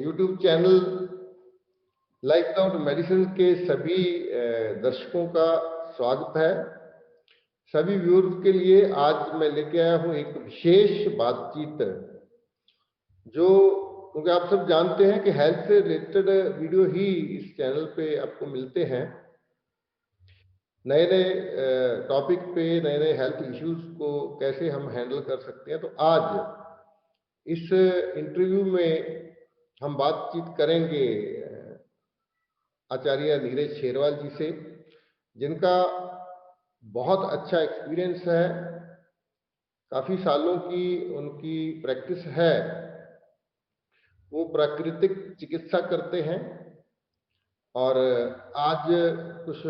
YouTube channel life without medicine के सभी दर्शकों का स्वागत है। सभी व्यूअर्स के लिए आज मैं लेके आया हूं एक विशेष बातचीत, जो क्योंकि आप सब जानते हैं कि हेल्थ से रिलेटेड वीडियो ही इस चैनल पे आपको मिलते हैं। नए नए टॉपिक पे नए नए हेल्थ इश्यूज को कैसे हम हैंडल कर सकते हैं। तो आज इस इंटरव्यू में हम बातचीत करेंगे आचार्य नीरज शेरवाल जी से, जिनका बहुत अच्छा एक्सपीरियंस है, काफ़ी सालों की उनकी प्रैक्टिस है। वो प्राकृतिक चिकित्सा करते हैं और आज कुछ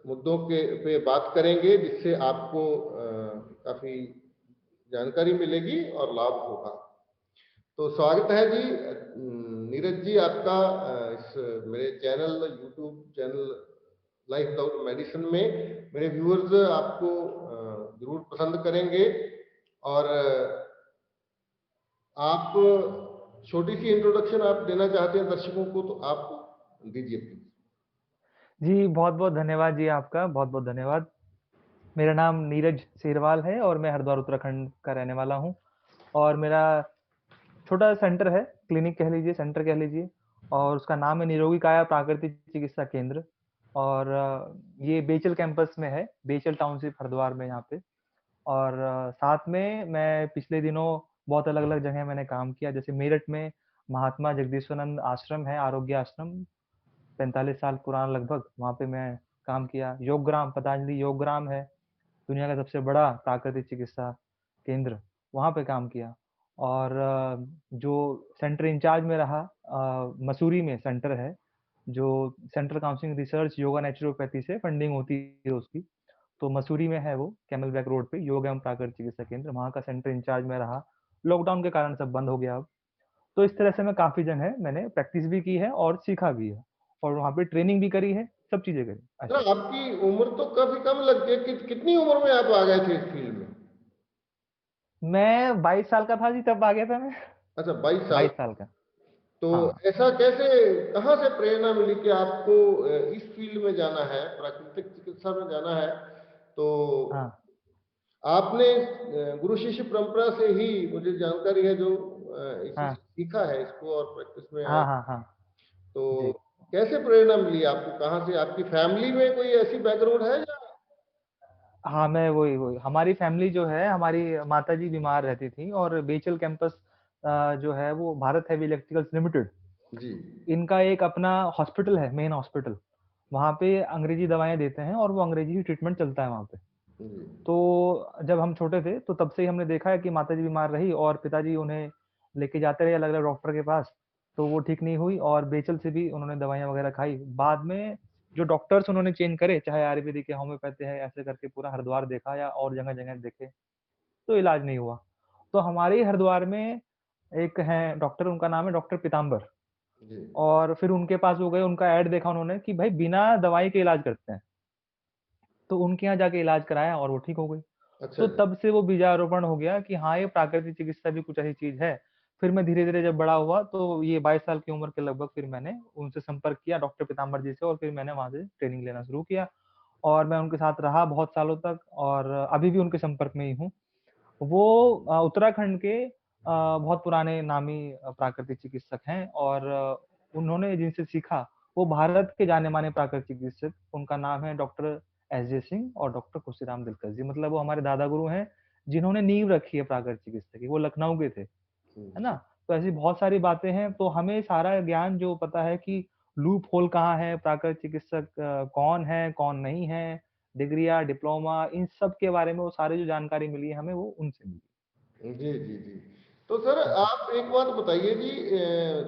मुद्दों के पे बात करेंगे जिससे आपको काफ़ी जानकारी मिलेगी और लाभ होगा। तो स्वागत है जी नीरज जी आपका इस मेरे channel YouTube channel life without medicine में। मेरे व्यूअर्स आपको जरूर पसंद करेंगे और आप छोटी सी इंट्रोडक्शन आप देना चाहते हैं दर्शकों को, तो आप दीजिए प्लीज। जी, बहुत-बहुत धन्यवाद जी आपका, बहुत-बहुत धन्यवाद। मेरा नाम नीरज शेरवाल है और मैं हरिद्वार उत्तराखंड का रहने वाला हूँ और मेरा छोटा सेंटर है, क्लिनिक कह लीजिए, सेंटर कह लीजिए, और उसका नाम है निरोगी काया प्राकृतिक चिकित्सा केंद्र। और ये बेचल कैंपस में है, बेचल टाउनशिप हरिद्वार में यहाँ पे। और साथ में मैं पिछले दिनों बहुत अलग-अलग जगह मैंने काम किया, जैसे मेरठ में महात्मा जगदीश्वरानंद आश्रम है, आरोग्य आश्रम, 45 साल पुराना लगभग, वहाँ पे मैं काम किया। योगग्राम, पतंजलि योगग्राम है, दुनिया का सबसे बड़ा प्राकृतिक चिकित्सा केंद्र, वहाँ पे काम किया। और जो सेंटर इंचार्ज में रहा, मसूरी में सेंटर है, जो central counselling research yoga naturopathy से फंडिंग होती है उसकी, तो मसूरी में है वो, कैमल बैक रोड पे योग एवं प्राकृतिक चिकित्सा केंद्र, वहाँ का सेंटर इंचार्ज में रहा। लॉकडाउन के कारण सब बंद हो गया अब। तो इस तरह से मैं काफ़ी जगह मैंने प्रैक्टिस भी की है और सीखा भी है और वहाँ पे ट्रेनिंग भी करी है, सब चीज़ें करी, अच्छा, ऐसा। आपकी उम्र तो काफी कम लगती है। कितनी उम्र में आप आ गए थे इस फील्ड में? मैं 22 साल का था जी, तब आ गया था मैं। अच्छा, 22 साल। 22 साल का। तो हाँ, ऐसा कैसे, कहाँ से प्रेरणा मिली कि आपको इस फील्ड में जाना है, प्राकृतिक चिकित्सा में जाना है? तो हाँ। आपने गुरु शिष्य परंपरा से ही, मुझे जानकारी है, जो इसी हाँ, सीखा है इसको और प्रैक्टिस में आए। हाँ, हाँ, हाँ। तो जी। कैसे प्रेरणा मिली आपको? कहाँ से? आपकी फैमिली में कोई ऐसी बैकग्राउंड है या? हाँ, मैं वही हमारी फैमिली जो है, हमारी माताजी बीमार रहती थी और बेचल कैंपस जो है वो भारत हेवी इलेक्ट्रिकल्स लिमिटेड, जी इनका एक अपना हॉस्पिटल है, मेन हॉस्पिटल। वहाँ पे अंग्रेजी दवाएँ देते हैं और वो अंग्रेजी ही ट्रीटमेंट चलता है वहाँ पे। जी तो जब हम छोटे थे, तो तब से ही हमने देखा है कि माताजी बीमार रही और पिताजी उन्हें लेके जाते रहे अलग-अलग डॉक्टर के पास, तो वो ठीक नहीं हुई और बेचल से भी उन्होंने दवाइयाँ वगैरह खाई। बाद में जो डॉक्टर्स उन्होंने चेंज करे, चाहे आयुर्वेदिक या होम्योपैथी है, ऐसे करके पूरा हरिद्वार देखा या और जगह-जगह देखे, तो इलाज नहीं हुआ। तो हमारे ही हरिद्वार में एक हैं डॉक्टर, उनका नाम है डॉक्टर पीताम्बर, जी। और फिर उनके पास वो गए, उनका ऐड देखा उन्होंने कि भाई बिना दवाई के इलाज करते हैं। तो उनके यहाँ जाके इलाज कराया और वो ठीक हो गई। अच्छा तो जी। तब से वो बीजारोपण हो गया कि हाँ, ये प्राकृतिक चिकित्सा भी कुछ ऐसी चीज़ है। फिर मैं धीरे-धीरे जब बड़ा हुआ तो ये 22 साल की उम्र के लगभग फिर मैंने उनसे संपर्क किया डॉक्टर पीताम्बर जी से और फिर मैंने वहाँ से ट्रेनिंग लेना शुरू किया और मैं उनके साथ रहा बहुत सालों तक और अभी भी उनके संपर्क में ही हूँ। वो उत्तराखंड के बहुत पुराने नामी प्राकृतिक चिकित्सक हैं और उन्होंने जिनसे सीखा, वो भारत के जाने-माने प्राकृतिक चिकित्सक, उनका नाम है डॉक्टर एसजे सिंह और डॉक्टर खुशीराम दिलकर जी। मतलब वो हमारे दादा गुरु हैं, जिन्होंने नींव रखी है प्राकृतिक चिकित्सा की, वो लखनऊ के थे, है ना? तो ऐसी बहुत सारी बातें हैं, तो हमें सारा ज्ञान जो पता है कि लूप होल कहाँ है, प्राकृतिक चिकित्सक कौन है, कौन नहीं है, डिग्रियाँ, डिप्लोमा, इन सब के बारे में वो सारी जो जानकारी मिली है हमें, वो उनसे मिली। जी जी जी। तो सर जी। आप एक बात बताइए जी,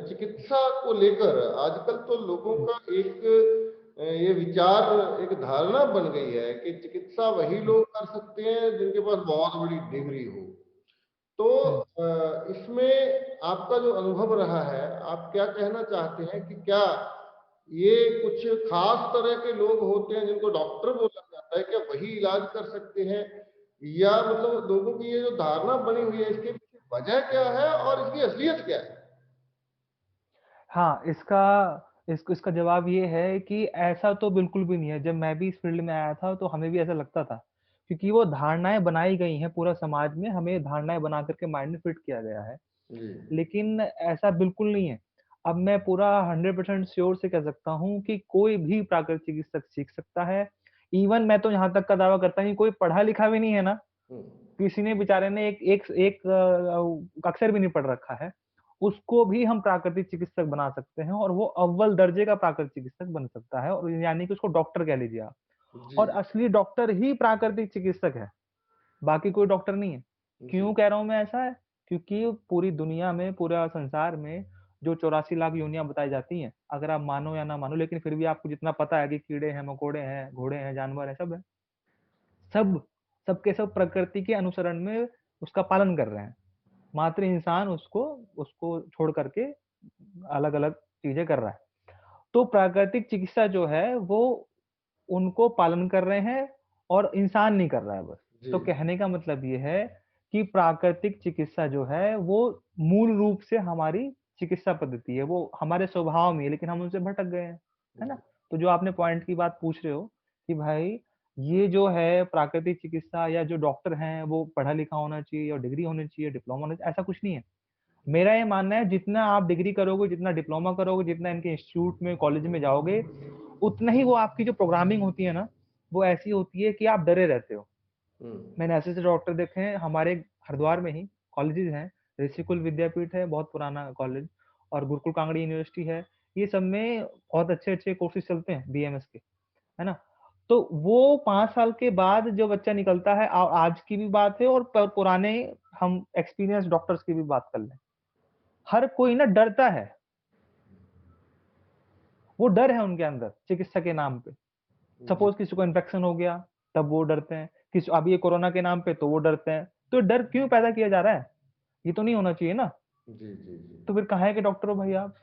चिकित्सा को लेकर आजकल तो लोगों हुँ, का एक ये विचार, एक धारणा बन गई है कि चिकित्सा वही हुँ, लोग कर सकते हैं जिनके पास बहुत बड़ी डिग्री हो। तो हुँ। इसमें आपका जो अनुभव रहा है, आप क्या कहना चाहते हैं कि क्या ये कुछ खास तरह के लोग होते हैं जिनको डॉक्टर बोला जाता है, क्या वही इलाज कर सकते हैं? या मतलब लोगों की ये जो धारणा बनी हुई है, इसके पीछे वजह क्या है और इसकी असलियत क्या है? हाँ, इसका जवाब ये है कि ऐसा तो बिल्कुल भी नहीं है। जब मैं भी इस फ़ील्ड में आया था तो हमें भी ऐसा लगता था। क्योंकि वो धारणाएँ बनाई गई हैं पूरा समाज में, हमें धारणाएँ बना कर के माइंड में फिट किया गया है। जी, लेकिन ऐसा बिल्कुल नहीं है। अब मैं पूरा 100% श्योर से कह सकता हूँ कि कोई भी प्राकृतिक चिकित्सक सीख सकता है। इवन मैं तो यहाँ तक का दावा करता हूँ कि कोई पढ़ा-लिखा भी नहीं है ना, हुँ, किसी ने बेचारे ने एक एक एक अक्षर भी नहीं पढ़ रखा है, उसको भी हम प्राकृतिक चिकित्सक बना सकते हैं और वो अव्वल दर्जे का प्राकृतिक चिकित्सक बन सकता है और यानी कि उसको डॉक्टर कह लीजिए आप। और जी, असली डॉक्टर ही प्राकृतिक चिकित्सक है, बाकी कोई डॉक्टर नहीं है। जी, क्यों कह रहा हूँ मैं ऐसा है? क्योंकि पूरी दुनिया में, पूरा संसार में जो 84 लाख योनियाँ बताई जाती हैं, अगर आप मानो या ना मानो लेकिन फिर भी आपको जितना पता है कि कीड़े हैं, मकोड़े हैं, घोड़े हैं, जानवर हैं, सब है। सब, सब के सब प्रकृति के अनुसरण में उसका पालन कर रहे हैं। मात्र इंसान उसको उसको छोड़ करके अलग-अलग चीज़ें कर रहा है। तो प्राकृतिक चिकित्सा जो है वो उनको पालन कर रहे हैं और इंसान नहीं कर रहा है बस। जी, तो कहने का मतलब ये है कि प्राकृतिक चिकित्सा जो है वो मूल रूप से हमारी चिकित्सा पद्धति है। वो हमारे स्वभाव में है लेकिन हम उनसे भटक गए हैं। है ना? जी, तो जो आपने पॉइंट की बात पूछ रहे हो कि भाई ये जो है प्राकृतिक चिकित्सा या जो डॉक्टर हैं वो पढ़ा-लिखा होना चाहिए और डिग्री होनी चाहिए, डिप्लोमा होना चाहिए, ऐसा कुछ नहीं है। मेरा ये मानना है जितना आप डिग्री करोगे, जितना डिप्लोमा करोगे, जितना इनके इंस्टीट्यूट में, कॉलेज में जाओगे, उतना ही वो आपकी जो प्रोग्रामिंग होती है ना, वो ऐसी होती है कि आप डरे रहते हो। हुँ, मैंने ऐसे-ऐसे डॉक्टर देखे हैं हमारे हरिद्वार में ही कॉलेजेस हैं, ऋषिकुल विद्यापीठ है, बहुत पुराना कॉलेज और गुरुकुल कांगड़ी यूनिवर्सिटी है। ये सब में बहुत अच्छे-अच्छे कोर्सेज़ चलते हैं बीएमएस के, है ना? तो वो 5 साल के बाद जो बच्चा निकलता है आज की भी बात है और पुराने हम एक्सपीरियंस डॉक्टर्स की भी बात कर लें। हर कोई ना डरता है, वो डर है उनके अंदर चिकित्सा के नाम पे। जी, सपोज़ किसी को इन्फेक्शन हो गया, तब वो डरते हैं। अब ये कोरोना के नाम पे तो वो डरते हैं। तो डर क्यों पैदा किया जा रहा है? ये तो नहीं होना चाहिए ना। जी, जी, जी, तो फिर कहाँ के डॉक्टर हो भाई आप?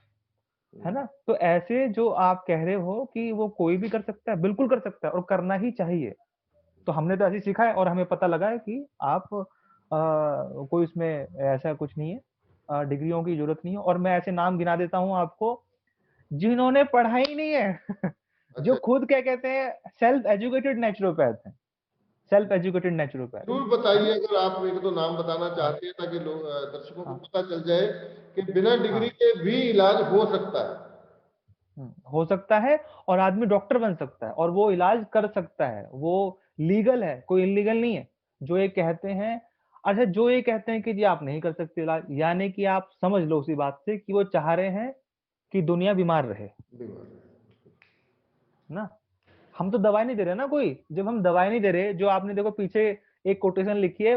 है हुँ, ना? तो ऐसे जो आप कह रहे हो कि वो कोई भी कर सकता है, बिल्कुल कर सकता है और करना ही चाहिए। तो हमने तो ऐसे ही सीखा है और हमें पता लगा है कि आप कोई इसमें ऐसा कुछ नहीं है। डिग्रियों की ज़रूरत नहीं है और मैं ऐसे नाम गिना देता हूँ आपको, जिन्होंने पढ़ा ही नहीं है। जो अच्छा, खुद क्या कहते हैं सेल्फ एजुकेटेड नेचुरोपैथ हैं, सेल्फ एजुकेटेड नेचुरोपैथ, ज़रूर है बताइए ना? अगर आप 1-2 नाम बताना हाँ, चाहते हैं ताकि लोग दर्शकों को हाँ, पता चल जाए कि बिना डिग्री हाँ। के भी इलाज हो सकता है। हो सकता है और आदमी डॉक्टर बन सकता है और वो इलाज कर सकता है, वो लीगल है, कोई इल्लीगल नहीं है। जो ये कहते हैं अच्छा जो ये कहते हैं कि जी आप नहीं कर सकते इलाज, यानी कि आप समझ लो उसी बात से कि वो चाह रहे हैं कि दुनिया बीमार रहे, बीमार है ना? हम तो दवाई नहीं दे रहे ना कोई, जब हम दवाई नहीं दे रहे, जो आपने देखो पीछे एक कोटेशन लिखी है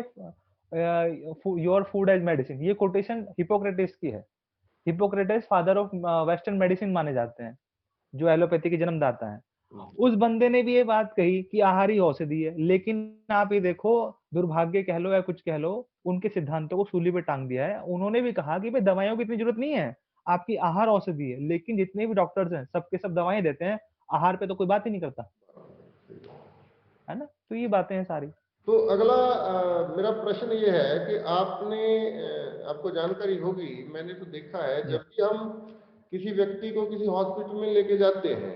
योर फूड एज़ मेडिसिन ये कोटेशन हिप्पोक्रेटिस की है। Hippocrates father of western medicine माने जाते हैं, जो एलोपैथी के जन्मदाता हैं। जी, उस बंदे ने भी ये बात कही कि आहार ही औषधि है, लेकिन आप ये देखो दुर्भाग्य कह लो या कुछ कह लो, उनके सिद्धांतों को सूली पे टाँग दिया है। उन्होंने भी कहा कि भई दवाइयों की इतनी ज़रूरत नहीं है, आपकी आहार औषधि है, लेकिन जितने भी डॉक्टर्स हैं, सब के सब दवाएँ देते हैं, आहार पे तो कोई बात ही नहीं करता, है ना? तो ये बातें हैं सारी। तो अगला मेरा प्रश्न ये है कि आपने आपको जानकारी होगी मैंने तो देखा है जी। जब भी हम किसी व्यक्ति को किसी हॉस्पिटल में लेके जाते हैं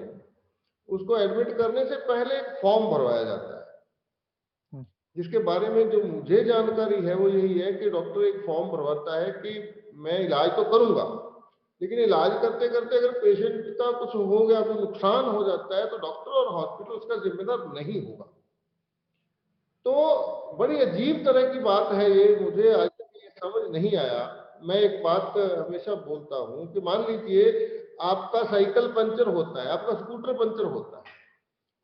उसको एडमिट करने से पहले एक फॉर्म भरवाया जाता है हुँ, जिसके बारे में जो मुझे जानकारी है वो यही है कि डॉक्टर एक फॉर्म भरवाता है कि मैं इलाज तो करूंगा लेकिन इलाज करते करते अगर पेशेंट का कुछ हो गया कोई नुकसान हो जाता है तो डॉक्टर और हॉस्पिटल उसका जिम्मेदार नहीं होगा तो बड़ी अजीब तरह की बात है ये मुझे आज तक ये समझ नहीं आया मैं एक बात हमेशा बोलता हूँ कि मान लीजिए आपका साइकिल पंचर होता है आपका स्कूटर पंचर होता है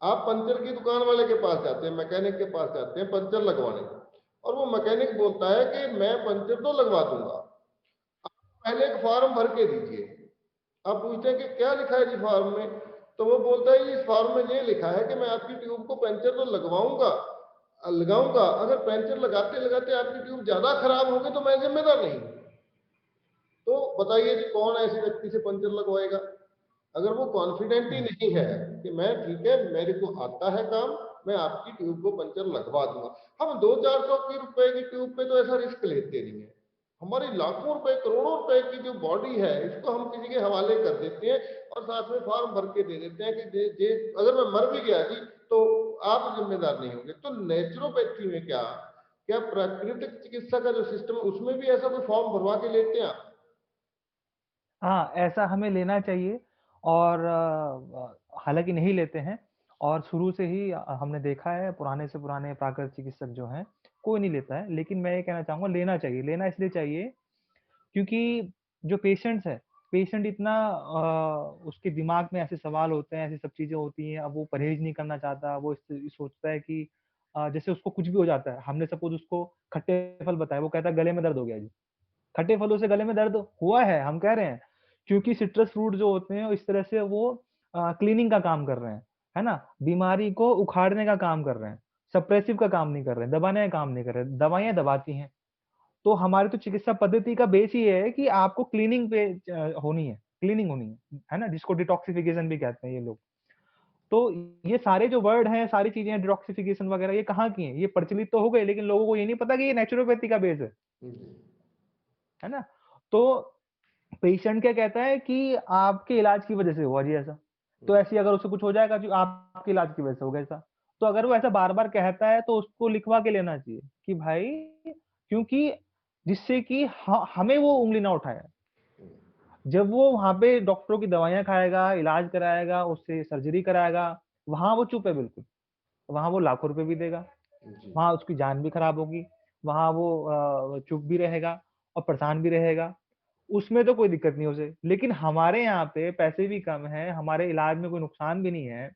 आप पंचर की दुकान वाले के पास जाते हैं मैकेनिक के पास जाते हैं पंचर लगवाने और वो मैकेनिक बोलता है कि मैं पंचर तो लगवा दूंगा पहले एक फॉर्म भर के दीजिए आप पूछते हैं कि क्या लिखा है जी फॉर्म में तो वो बोलता है इस फॉर्म में ये लिखा है कि मैं आपकी ट्यूब को पंचर तो लगवाऊंगा लगाऊंगा अगर पंचर लगाते लगाते आपकी ट्यूब ज्यादा खराब होगी तो मैं जिम्मेदार नहीं तो बताइए कि कौन ऐसे व्यक्ति से पंचर लगवाएगा अगर वो कॉन्फिडेंट ही हुँ, नहीं है कि मैं ठीक है मेरे को आता है काम मैं आपकी ट्यूब को पंचर लगवा दूंगा हम 200-400 की रुपए की ट्यूब पे तो ऐसा रिस्क लेते नहीं है हमारी लाखों रुपए करोड़ों रुपए की जो बॉडी है इसको हम किसी के हवाले कर देते हैं और साथ में फॉर्म भर के दे देते हैं कि अगर मैं मर भी गया जी तो आप जिम्मेदार नहीं होंगे। तो नेचुरोपैथी में क्या क्या प्राकृतिक चिकित्सा का जो सिस्टम है उसमें भी ऐसा कोई फॉर्म भरवा के लेते हैं आप? हाँ, ऐसा हमें लेना चाहिए और हालाँकि नहीं लेते हैं और शुरू से ही हमने देखा है पुराने से पुराने प्राकृतिक चिकित्सक जो हैं, कोई नहीं लेता है। लेकिन मैं ये कहना चाहूँगा लेना चाहिए, लेना इसलिए चाहिए क्योंकि जो पेशेंट्स है, पेशेंट इतना उसके दिमाग में ऐसे सवाल होते हैं, ऐसी सब चीज़ें होती हैं, अब वो परहेज़ नहीं करना चाहता, वो सोचता है कि जैसे उसको कुछ भी हो जाता है, हमने सपोज़ उसको खट्टे फल बताए, वो कहता है गले में दर्द हो गया जी। खट्टे फलों से गले में दर्द हुआ है, हम कह रहे हैं, क्योंकि सिट्रस फ्रूट जो होते हैं, इस तरह से वो क्लीनिंग का काम कर रहे हैं, है ना? बीमारी को उखाड़ने का काम कर रहे हैं, सप्रेसिव का काम नहीं कर रहे हैं, दबाने का काम नहीं कर रहे हैं, दवाइयाँ दबाती हैं। तो हमारी तो चिकित्सा पद्धति का बेस ही ये है कि आपको क्लीनिंग पे होनी है, क्लीनिंग होनी है ना? जिसको डिटॉक्सिफिकेशन भी कहते हैं ये लोग। तो ये सारे जो वर्ड हैं, सारी चीज़ें हैं डिटॉक्सिफिकेशन वगैरह ये कहाँ की हैं? ये प्रचलित तो हो गए लेकिन लोगों को ये नहीं पता कि ये नेचुरोपैथी का बेस जी। है ना? तो पेशेंट क्या कहता है कि आपके इलाज की वजह से हुआ जी ऐसा। तो ऐसे ही अगर उससे कुछ हो जाएगा जो आपके इलाज की वजह से हो गया ऐसा। तो अगर वो ऐसा बार-बार कहता है तो उसको लिखवा के लेना चाहिए कि भाई क्योंकि जिससे कि हमें वो उँगली ना उठाए। जब वो वहाँ पे डॉक्टरों की दवाइयाँ खाएगा, इलाज कराएगा, उससे सर्जरी कराएगा, वहाँ वो चुप है बिल्कुल। वहाँ वो लाखों रुपए भी देगा, जी। वहाँ उसकी जान भी खराब होगी, वहाँ वो चुप भी रहेगा और परेशान भी रहेगा। उसमें तो कोई दिक्कत नहीं उसे। लेकिन हमारे यहाँ पे पैसे भी कम हैं, हमारे इलाज में कोई नुकसान भी नहीं है,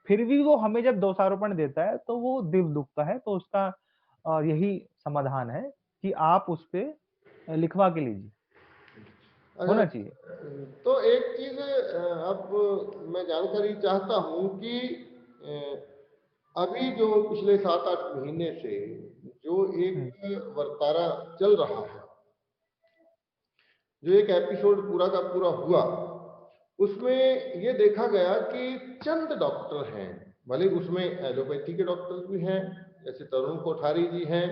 फिर भी वो हमें जब दोषारोपण देता है, तो वो दिल दुखता है। तो उसका यही समाधान है कि आप उसपे लिखवा के लीजिए, अच्छा, होना चाहिए। तो एक चीज़ अब मैं जानकारी चाहता हूँ कि अभी जो पिछले 7-8 महीने से जो हुँ, एक वर्तारा चल रहा है, जो एक एपिसोड पूरा का पूरा हुआ, उसमें ये देखा गया कि चंद डॉक्टर हैं, भले उसमें एलोपैथी के डॉक्टर भी हैं, जैसे तरुण कोठारी जी हैं,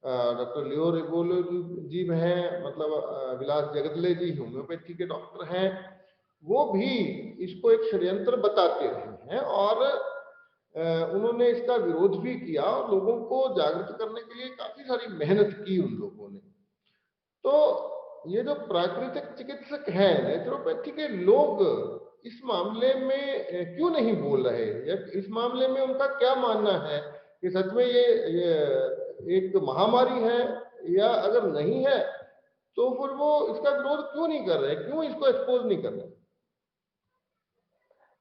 डॉक्टर लियो रेगोलो जी भी हैं, मतलब विलास जगदले जी होम्योपैथी के डॉक्टर हैं, वो भी इसको एक षड्यंत्र बताते रहे हैं और उन्होंने इसका विरोध भी किया और लोगों को जागृत करने के लिए काफी सारी मेहनत की उन लोगों ने। तो ये जो प्राकृतिक चिकित्सक हैं, नेचुरोपैथी के लोग, इस मामले में क्यों नहीं बोल रहे, या इस मामले में उनका क्या मानना है कि सच में ये एक महामारी है, या अगर नहीं है तो फिर वो इसका विरोध क्यों नहीं कर रहे, क्यों इसको एक्सपोज नहीं कर रहे?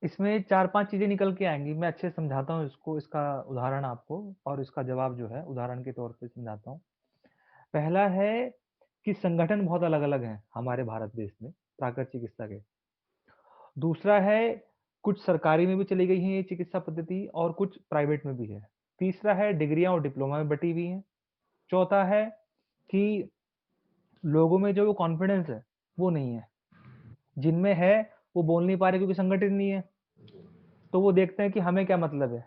इसमें 4-5 चीज़ें निकल के आएँगी। मैं अच्छे से समझाता हूँ इसको, इसका उदाहरण आपको और इसका जवाब जो है उदाहरण के तौर पे समझाता हूँ। पहला है कि संगठन बहुत अलग-अलग हैं हमारे भारत देश में, प्राकृतिक चिकित्सा के। दूसरा है कुछ सरकारी में भी चली गई हैं ये चिकित्सा पद्धति और कुछ प्राइवेट में भी है। तीसरा है डिग्रियाँ और डिप्लोमा में बटी हुई हैं। चौथा है कि लोगों में जो वो कॉन्फिडेंस है, वो नहीं है। जिनमें है, वो बोल नहीं पा रहे क्योंकि संगठित नहीं है। तो वो देखते हैं कि हमें क्या मतलब है।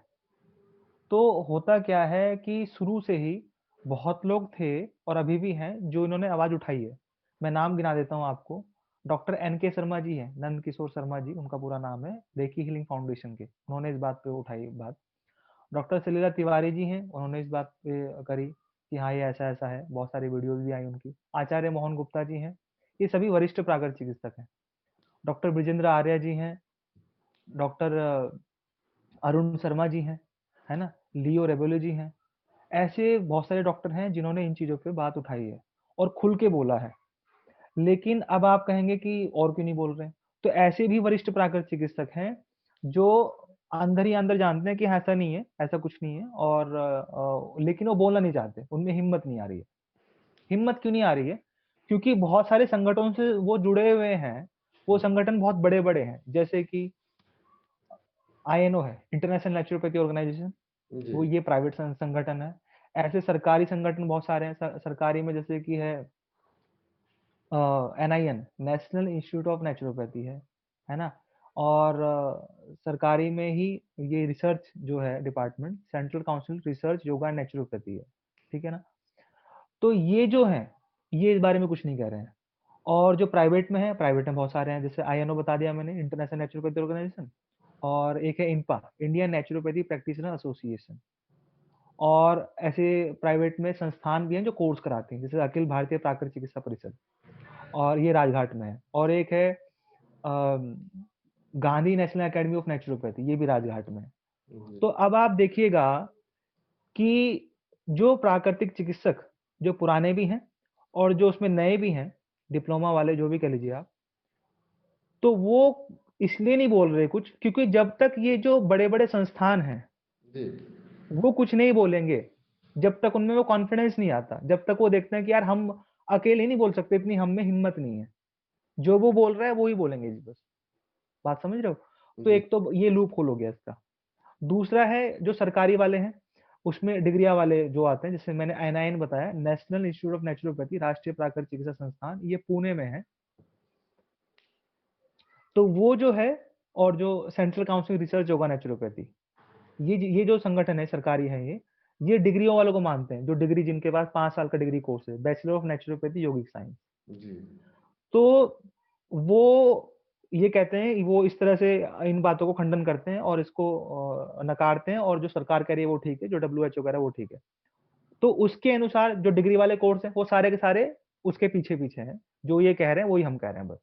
तो होता क्या है कि शुरू से ही बहुत लोग थे और अभी भी हैं जो इन्होंने आवाज़ उठाई है। मैं नाम गिना देता हूँ आपको। डॉक्टर एन के शर्मा जी हैं, नंद किशोर शर्मा जी उनका पूरा नाम है, रेकी हीलिंग फाउंडेशन के। उन्होंने इस बात पे उठाई बात। डॉक्टर सलीला तिवारी जी हैं, उन्होंने इस बात पे करी कि हाँ, ये ऐसा-ऐसा है। बहुत सारी वीडियोज़ भी आई उनकी। आचार्य मोहन गुप्ता जी हैं, ये सभी वरिष्ठ प्राकृतिक चिकित्सक हैं। डॉक्टर बृजेंद्र आर्या जी हैं, डॉक्टर अरुण शर्मा जी हैं, है ना? लियो रेबेलो जी हैं। ऐसे बहुत सारे डॉक्टर हैं जिन्होंने इन चीज़ों पे बात उठाई है और खुल के बोला है। लेकिन अब आप कहेंगे कि और क्यों नहीं बोल रहे हैं? तो ऐसे भी वरिष्ठ प्राकृतिक चिकित्सक हैं जो अंदर ही अंदर जानते हैं कि ऐसा नहीं है, ऐसा कुछ नहीं है और लेकिन वो बोलना नहीं चाहते, उनमें हिम्मत नहीं आ रही है। हिम्मत क्यों नहीं आ रही है? क्योंकि बहुत सारे संगठनों से वो जुड़े हुए हैं, वो संगठन बहुत बड़े-बड़े हैं, जैसे कि आईएनओ है, इंटरनेशनल नेचुरोपैथी ऑर्गेनाइजेशन। जी। वो ये प्राइवेट संगठन है। ऐसे सरकारी संगठन बहुत सारे हैं। सरकारी में जैसे कि है NIN, national institute of naturopathy है ना? और सरकारी में ही ये रिसर्च जो है department, central council research yoga and naturopathy है। ठीक है ना? तो ये जो हैं, ये इस बारे में कुछ नहीं कह रहे हैं। और जो प्राइवेट में है, प्राइवेट में बहुत सारे हैं, जैसे आईएनओ बता दिया मैंने, इंटरनेशनल नेचुरोपैथी ऑर्गेनाइजेशन, और एक है इनपा, इंडियन नेचुरोपैथी प्रैक्टिशनर एसोसिएशन। और ऐसे प्राइवेट में संस्थान भी हैं जो कोर्स कराते हैं, जैसे अखिल भारतीय प्राकृतिक चिकित्सा परिषद, और ये राजघाट में है। और एक है अम, Gandhi national academy of naturopathy, ये भी राजघाट में है। जी तो अब आप देखिएगा कि जो प्राकृतिक चिकित्सक, जो पुराने भी हैं और जो उसमें नए भी हैं, डिप्लोमा वाले जो भी कह लीजिए आप, तो वो इसलिए नहीं बोल रहे कुछ, क्योंकि जब तक ये जो बड़े-बड़े संस्थान हैं, जी वो कुछ नहीं बोलेंगे, जब तक उनमें वो कॉन्फिडेंस नहीं आता, जब तक वो देखते हैं कि यार हम अकेले नहीं बोल सकते, इतनी हम में हिम्मत नहीं है। जो वो बोल रहा है वो ही बोलेंगे जी बस। बात समझ रहे हो? तो जी एक तो ये लूप होल हो गया इसका। दूसरा है जो सरकारी वाले हैं, उसमें डिग्रियां वाले जो आते हैं, जैसे मैंने एनआईएन बताया, नेशनल इंस्टीट्यूट ऑफ नेचुरोपैथी, राष्ट्रीय प्राकृतिक चिकित्सा संस्थान, ये पुणे में है। तो वो जो है, और जो central council research yoga naturopathy, ये जो संगठन है सरकारी है, ये डिग्रियों वालों को मानते हैं, जो डिग्री जिनके पास 5 साल का डिग्री कोर्स है, bachelor of naturopathy yogic science. जी तो वो ये कहते हैं, वो इस तरह से इन बातों को खंडन करते हैं और इसको नकारते हैं, और जो सरकार कह रही है वो ठीक है, जो डब्ल्यूएचओ कह रहा है वो ठीक है। तो उसके अनुसार जो डिग्री वाले कोर्स हैं, वो सारे के सारे उसके पीछे पीछे हैं। जो ये कह रहे हैं वही हम कह रहे हैं बस।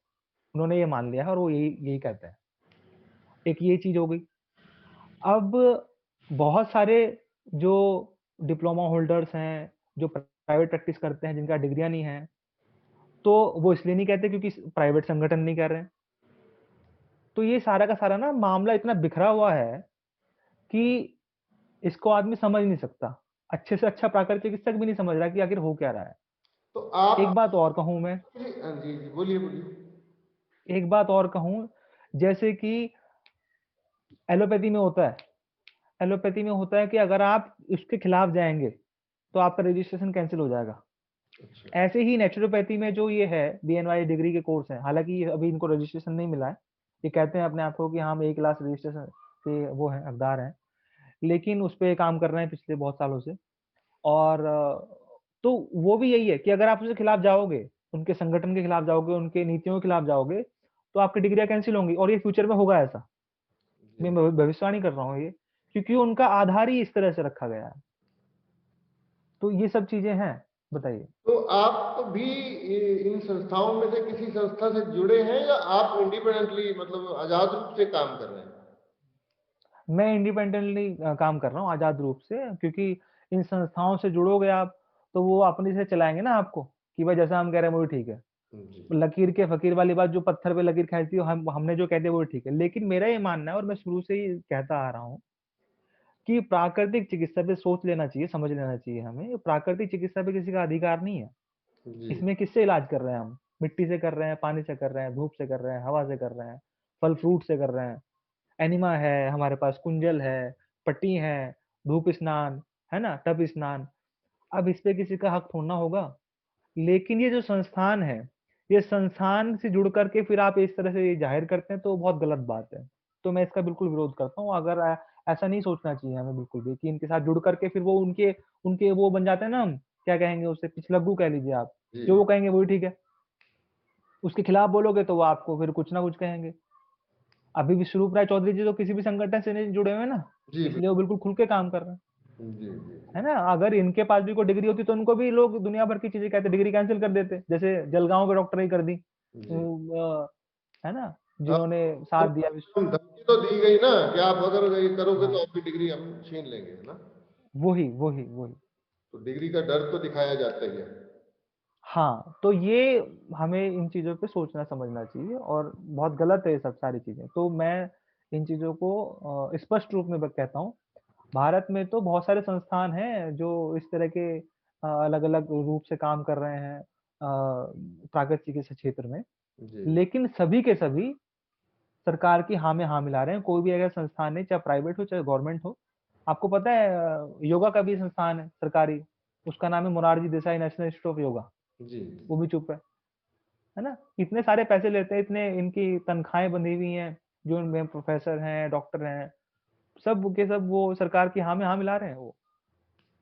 उन्होंने ये मान लिया है और वो यही यही कहते हैं। एक ये चीज हो गई। अब बहुत सारे जो डिप्लोमा होल्डर्स हैं, जो प्राइवेट प्रैक्टिस करते हैं, जिनका डिग्रियां नहीं है, तो वो इसलिए नहीं कहते क्योंकि प्राइवेट संगठन नहीं कर रहे हैं। तो ये सारा का सारा ना मामला इतना बिखरा हुआ है कि इसको आदमी समझ नहीं सकता। अच्छे से अच्छा प्राकृतिक चिकित्सक भी नहीं समझ रहा कि आखिर हो क्या रहा है। तो आप एक बात और कहूं मैं, जी जी बोलिए बोलिए। एक बात और कहूं, जैसे कि एलोपैथी में होता है, एलोपैथी में होता है कि अगर आप उसके खिलाफ जाएंगे तो आपका रजिस्ट्रेशन कैंसिल हो जाएगा। अच्छा ऐसे ही नेचुरोपैथी में जो ये है, बीएनवाई डिग्री के कोर्स हैं, हालांकि ये अभी इनको रजिस्ट्रेशन नहीं मिला है। ये कहते हैं अपने आप को कि हम A क्लास रजिस्ट्रेशन के वो हैं, हकदार हैं, लेकिन उस पे काम कर रहे हैं पिछले बहुत सालों से। और तो वो भी यही है कि अगर आप उसके खिलाफ जाओगे, उनके संगठन के खिलाफ जाओगे, उनके नीतियों के खिलाफ जाओगे, तो आपकी डिग्रियां कैंसिल होंगी, और ये फ्यूचर में होगा ऐसा। जी मैं भविष्यवाणी कर रहा हूँ ये, क्योंकि उनका आधार ही इस तरह से रखा गया है। तो ये सब चीजें हैं। बताइए। तो आप भी इन संस्थाओं में से किसी संस्था से जुड़े हैं या आप इंडिपेंडेंटली मतलब आजाद रूप से काम कर रहे हैं? मैं इंडिपेंडेंटली काम कर रहा हूँ आजाद रूप से, क्योंकि इन संस्थाओं से जुड़ोगे आप, तो वो अपने से चलाएंगे ना आपको, कि भाई जैसा हम कह रहे हैं वही ठीक है। जी लकीर के फकीर वाली बात, जो पत्थर पे लकीर खींचती है, हमने जो कहते हैं वो ठीक है। लेकिन मेरा ये मानना है, और मैं शुरू से ही कहता आ रहा हूँ, कि प्राकृतिक चिकित्सा पे सोच लेना चाहिए, समझ लेना चाहिए हमें। प्राकृतिक चिकित्सा पे किसी का अधिकार नहीं है। जी इसमें किससे इलाज कर रहे हैं हम? मिट्टी से कर रहे हैं, पानी से कर रहे हैं, धूप से कर रहे हैं, हवा से कर रहे हैं, फल फ्रूट से कर रहे हैं, एनिमा है हमारे पास, कुंजल है, पट्टी है, धूप स्नान, है ना, टब स्नान। अब इस पे किसी का हक थोड़ना होगा। लेकिन ये जो संस्थान है, ये संस्थान से जुड़ करके फिर आप इस तरह से ये जाहिर करते हैं, तो बहुत गलत बात है। तो मैं इसका बिल्कुल विरोध करता हूँ। अगर ऐसा नहीं सोचना चाहिए हमें बिल्कुल भी, कि इनके साथ जुड़ करके फिर वो उनके उनके वो बन जाते हैं ना, हम क्या कहेंगे उसे, पिछलग्गू कह लीजिए आप। जो जी वो कहेंगे वही ठीक है। उसके खिलाफ बोलोगे तो वो आपको फिर कुछ ना कुछ कहेंगे। अभी विश्वरूप राय चौधरी जी तो किसी भी संगठन से नहीं जुड़े हुए हैं ना, जी इसलिए वो बिल्कुल खुल के काम कर रहे हैं। जी जी है ना? अगर इनके पास भी कोई डिग्री होती तो उनको भी लोग दुनिया भर की चीजें कहते, डिग्री कैंसिल कर देते, जैसे जलगांव के डॉक्टर ही कर दी। जी है ना, आप जिन्होंने साथ दिया विश्व। धमकी तो दी गई ना कि आप अगर ये करोगे तो हाँ, आपकी डिग्री हम छीन लेंगे, है ना? वही वही वही। तो डिग्री का डर तो दिखाया जाता ही है। हाँ, तो ये हमें इन चीजों पे सोचना समझना चाहिए, और बहुत गलत है ये सब सारी चीजें। तो मैं इन चीजों को स्पष्ट रूप में कहता हूँ। भारत में तो बहुत सारे संस्थान हैं जो इस तरह के अलग अलग रूप से काम कर रहे हैं प्राकृतिक चिकित्सा क्षेत्र में। जी लेकिन सभी के सभी सरकार की हाँ में हाँ मिला रहे हैं। कोई भी अगर संस्थान है, चाहे प्राइवेट हो चाहे गवर्नमेंट हो। आपको पता है योगा का भी संस्थान है सरकारी, उसका नाम है Morarji Desai national institute of yoga. जी वो भी चुप है ना? इतने सारे पैसे लेते हैं, इतने इनकी तनख्वाहें बंधी हुई हैं, जो इनमें प्रोफेसर हैं, डॉक्टर हैं, सब के सब वो सरकार की हाँ में हाँ मिला रहे हैं वो।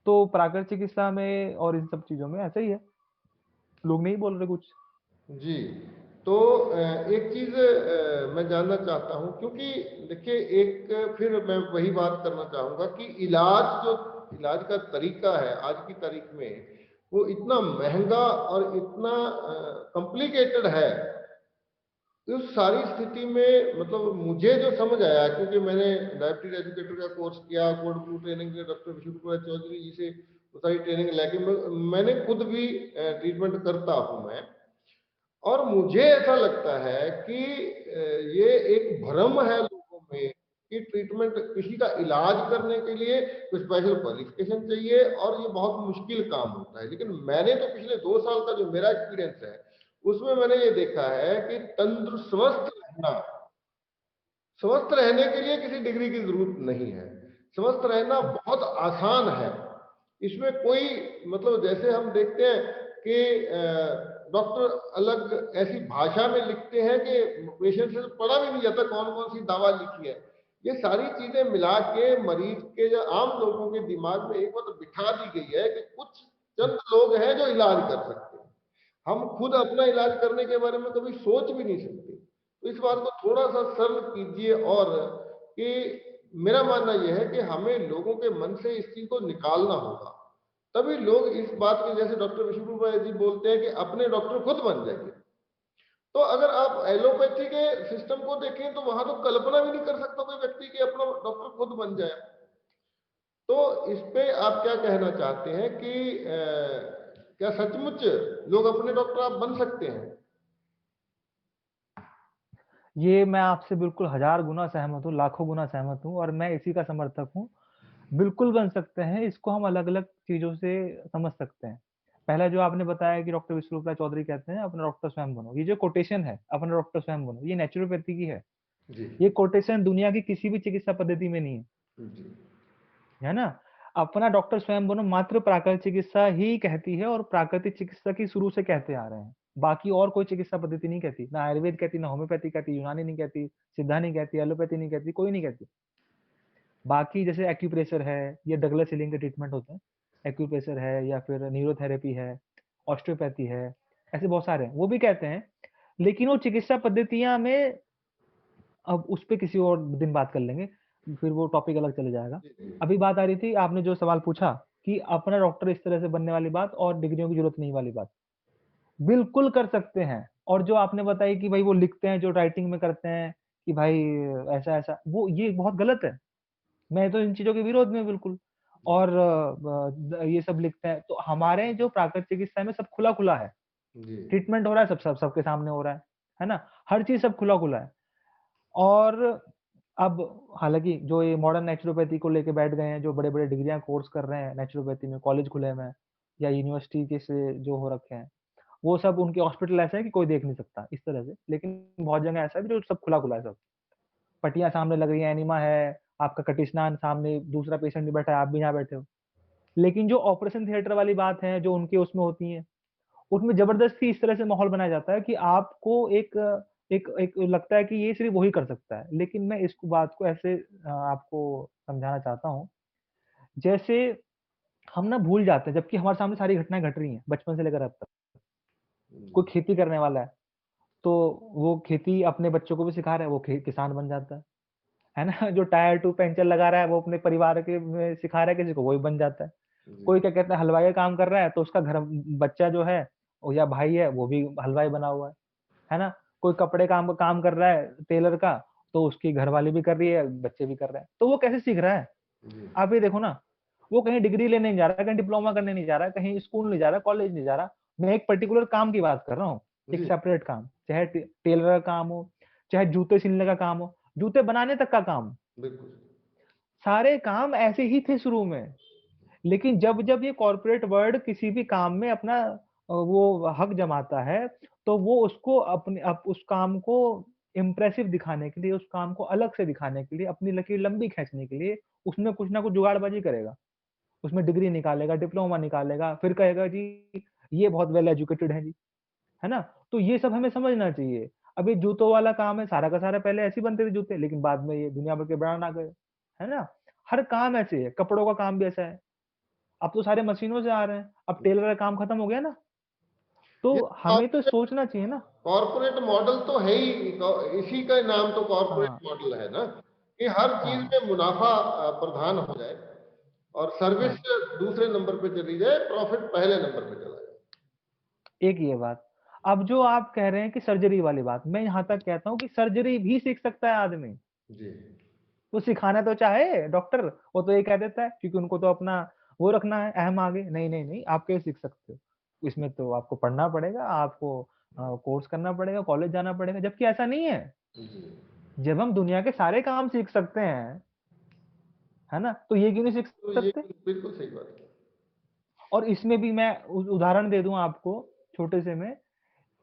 तो प्राकृतिक चिकित्सा में और इन सब चीजों में ऐसा ही है। लोग नहीं बोल रहे कुछ। जी। तो एक चीज़ मैं जानना चाहता हूँ, क्योंकि देखिए एक फिर मैं वही बात करना चाहूँगा कि इलाज का तरीका है आज की तारीख में, वो इतना महँगा और इतना कॉम्प्लिकेटेड है। उस सारी स्थिति में मतलब मुझे जो समझ आया, क्योंकि मैंने डायबिटीज एजुकेटर का कोर्स किया, कोल्ड ब्लू ट्रेनिंग के डॉक्टर विशुभ चौधरी जी से वो सारी ट्रेनिंग लेके मैंने खुद भी ट्रीटमेंट करता हूँ मैं। और मुझे ऐसा लगता है कि ये एक भ्रम है लोगों में कि ट्रीटमेंट, किसी का इलाज करने के लिए कुछ स्पेशल क्वालिफिकेशन चाहिए और ये बहुत मुश्किल काम होता है। लेकिन मैंने तो पिछले 2 साल का जो मेरा एक्सपीरियंस है उसमें मैंने ये देखा है कि स्वस्थ रहने के लिए किसी डिग्री की जरूरत नहीं है। स्वस्थ रहना बहुत आसान है। इसमें कोई मतलब जैसे हम देखते हैं कि डॉक्टर अलग ऐसी भाषा में लिखते हैं कि पेशेंट से पढ़ा भी नहीं जाता कौन कौन सी दवा लिखी है। ये सारी चीजें मिला के मरीज के या आम लोगों के दिमाग में एक बात बिठा दी गई है कि कुछ चंद लोग हैं जो इलाज कर सकते हैं। हम खुद अपना इलाज करने के बारे में कभी सोच भी नहीं सकते। तो इस बात को थोड़ा सा सरल कीजिए। और कि मेरा मानना यह है कि हमें लोगों के मन से इस चीज को निकालना होगा, तभी लोग इस बात के, जैसे डॉक्टर विष्णु जी बोलते हैं कि अपने डॉक्टर खुद बन जाइए। तो अगर आप एलोपैथी के सिस्टम को देखें तो वहां तो कल्पना भी नहीं कर सकता कोई व्यक्ति कि अपना डॉक्टर खुद बन जाए। तो इस पे आप क्या कहना चाहते हैं कि क्या सचमुच लोग अपने डॉक्टर आप बन सकते हैं? ये मैं आपसे बिल्कुल 1000 गुना सहमत हूँ, लाखों गुना सहमत हूँ और मैं इसी का समर्थक हूँ। बिल्कुल बन सकते हैं, इसको हम अलग-अलग चीज़ों से समझ सकते हैं। पहला जो आपने बताया कि डॉक्टर विश्वरूपलाल चौधरी कहते हैं, अपना डॉक्टर स्वयं बनो। ये जो कोटेशन है, अपना डॉक्टर स्वयं बनो, ये नेचुरोपैथी की है। जी। ये कोटेशन दुनिया की किसी भी चिकित्सा पद्धति में नहीं है, जी। है ना? अपना डॉक्टर स्वयं बनो मात्र प्राकृतिक चिकित्सा ही कहती है और प्राकृतिक चिकित्सा की शुरू से कहते आ रहे हैं। बाकी और कोई चिकित्सा पद्धति नहीं कहती, ना आयुर्वेद कहती, ना होम्योपैथी कहती, यूनानी नहीं कहती, सिद्धा नहीं कहती, एलोपैथी नहीं कहती, कोई नहीं कहती। बाकी जैसे एक्यूप्रेशर है, ये डगलस हिलिंग के ट्रीटमेंट होते हैं। एक्यूप्रेशर है या फिर न्यूरोथेरेपी है, ऑस्टियोपैथी है, ऐसे बहुत सारे हैं, वो भी कहते हैं। लेकिन वो चिकित्सा पद्धतियाँ में अब उस पे किसी और दिन बात कर लेंगे, फिर वो टॉपिक अलग चले जाएगा। जी। जी। अभी बात आ रही थी, आपने जो सवाल पूछा कि अपना डॉक्टर इस तरह से बनने वाली बात और डिग्रियों की ज़रूरत नहीं वाली बात। बिल्कुल कर सकते हैं और जो आपने बताई कि भाई वो लिखते हैं, जो राइटिंग में करते हैं कि भाई ऐसा-ऐसा, वो ये बहुत गलत है। मैं तो इन चीज़ों के विरोध में हूँ बिल्कुल। और ये सब लिखते हैं, तो हमारे जो प्राकृतिक चिकित्सा में सब खुला-खुला है। जी। ट्रीटमेंट हो रहा है, सबके सामने हो रहा है ना? हर चीज़ सब खुला-खुला है। और अब हालाँकि जो ये मॉडर्न नेचुरोपैथी को लेके बैठ गए हैं, जो बड़े-बड़े डिग्रियाँ कोर्स कर रहे हैं नेचुरोपैथी में, कॉलेज खुले हुए हैं या यूनिवर्सिटी के से जो हो रखे हैं, वो सब उनके हॉस्पिटल ऐसे हैं कि कोई देख नहीं सकता, इस तरह से। लेकिन बहुत जगह ऐसा है कि जो सब खुला-खुला है सब। पट्टियाँ सामने लग रही हैं, एनिमा है, आपका कटी स्नान सामने, दूसरा पेशेंट भी बैठा है, आप भी यहाँ बैठे हो। लेकिन जो ऑपरेशन थिएटर वाली बात है, जो उनके उसमें होती है, उसमें ज़बरदस्ती इस तरह से माहौल बनाया जाता है कि आपको एक एक एक लगता है कि ये सिर्फ़ वही कर सकता है। लेकिन मैं इस बात को ऐसे आपको समझाना चाहता हूँ, जैसे हम ना भूल जाते हैं, जबकि हमारे सामने सारी घटनाएँ घट रही हैं, बचपन से लेकर अब तक। कोई खेती करने वाला है, तो वो खेती अपने बच्चों को भी सिखा रहा है, वो किसान बन जाता है ना? जो टायर ट्यूब पंचर लगा रहा है, वो अपने परिवार के में सिखा रहा है किसी को, वो भी बन जाता है। जी। कोई क्या कहते हैं हलवाई का काम कर रहा है, तो उसका घर बच्चा जो है या भाई है, वो भी हलवाई बना हुआ है ना? कोई कपड़े काम कर रहा है टेलर का, तो उसकी घरवाली भी कर रही है, बच्चे भी कर रहे हैं। तो वो कैसे सीख रहा है? जी। आप ये देखो ना, वो कहीं डिग्री लेने नहीं जा रहा है, कहीं डिप्लोमा करने नहीं जा रहा है, कहीं स्कूल नहीं जा रहा, कॉलेज नहीं जा रहा। मैं एक पर्टिकुलर काम की बात कर रहा हूँ, एक जी। सेपरेट काम, चाहे टेलर का काम हो, चाहे जूते सिलने का काम हो, जूते बनाने तक का काम। बिल्कुल। सारे काम ऐसे ही थे शुरू में। लेकिन जब-जब ये कॉर्पोरेट वर्ल्ड किसी भी काम में अपना वो हक जमाता है, तो वो उसको उस काम को इम्प्रेसिव दिखाने के लिए, उस काम को अलग से दिखाने के लिए, अपनी लकीर लंबी खींचने के लिए, उसमें कुछ ना कुछ जुगाड़बाजी करेगा। उसमें डिग्री निकालेगा, डिप्लोमा निकालेगा, फिर कहेगा जी, ये बहुत वेल एजुकेटेड है जी, है ना? तो ये सब हमें समझना चाहिए। अब ये जूतों वाला काम है, सारा का सारा पहले ऐसे ही बनते थे जूते, लेकिन बाद में ये दुनिया भर के ब्रांड आ गए, है ना? हर काम ऐसे है, कपड़ों का काम भी ऐसा है। अब तो सारे मशीनों से आ रहे हैं। अब टेलर का काम खत्म हो गया ना, तो ये हमें तो सोचना चाहिए ना। कॉर्पोरेट मॉडल तो है ही, इसी का नाम तो कॉर्पोरेट हाँ मॉडल है ना, कि हर चीज हाँ में मुनाफा प्रधान हो जाए और सर्विस हाँ। दूसरे नंबर पे चली जाए, प्रॉफिट पहले नंबर पे चला जाए। एक ये बात। अब जो आप कह रहे हैं कि सर्जरी वाली बात, मैं यहाँ तक कहता हूँ कि सर्जरी भी सीख सकता है आदमी। जी वो सिखाना तो चाहे डॉक्टर, वो तो ये कह देता है क्योंकि उनको तो अपना वो रखना है अहम आगे। नहीं नहीं नहीं, आप कैसे सीख सकते हो? इसमें तो आपको पढ़ना पड़ेगा, आपको कोर्स करना पड़ेगा, कॉलेज जाना पड़ेगा, जबकि ऐसा नहीं है। जी। जब हम दुनिया के सारे काम सीख सकते हैं, है ना, तो ये क्यों नहीं सीख तो ये सकते? बिल्कुल सही बात है। और इसमें भी मैं उदाहरण दे दूं आपको, छोटे से में,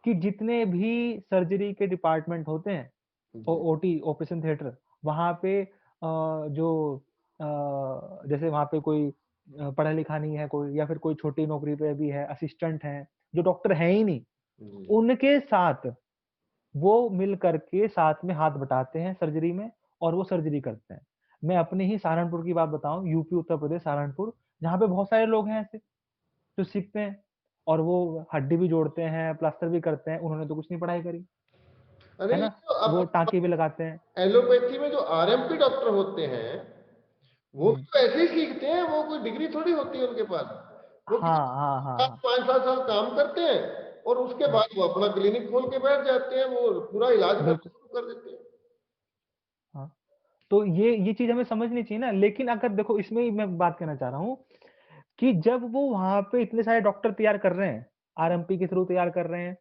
कि जितने भी सर्जरी के डिपार्टमेंट होते हैं, जी ओटी ऑपरेशन थिएटर, वहाँ पे जो जैसे वहाँ पे कोई पढ़ा लिखा नहीं है कोई, या फिर कोई छोटी नौकरी पे भी है, असिस्टेंट है, जो डॉक्टर है ही नहीं, जी उनके साथ वो मिल करके साथ में हाथ बटाते हैं सर्जरी में, और वो सर्जरी करते हैं। मैं अपने ही सहारनपुर की बात बताऊं, यूपी उत्तर प्रदेश सहारनपुर, जहाँ पे बहुत सारे लोग हैं ऐसे जो सीखते हैं, और वो हड्डी भी जोड़ते हैं, प्लास्टर भी करते हैं, उन्होंने तो कुछ नहीं पढ़ाई करी, अरे है ये ना, तो वो अब टाँके भी लगाते हैं। एलोपैथी में जो आरएमपी डॉक्टर होते हैं, वो भी हम्म। तो ऐसे ही सीखते हैं, वो कोई डिग्री थोड़ी होती है उनके पास। वो हाँ किसी हाँ हाँ हाँ 5-7 साल काम करते हैं और उसके हाँ। बाद वो अपना क्लिनिक खोल के बैठ जाते हैं, वो पूरा इलाज करना बिल्कुल। शुरू कर देते हैं। हाँ। तो ये चीज हमें समझनी चाहिए ना। लेकिन अगर देखो, इसमें ही मैं बात कहना चाह रहा हूँ कि जब वो वहां पे इतने सारे डॉक्टर तैयार कर रहे हैं, आरएमपी के थ्रू तैयार कर रहे हैं,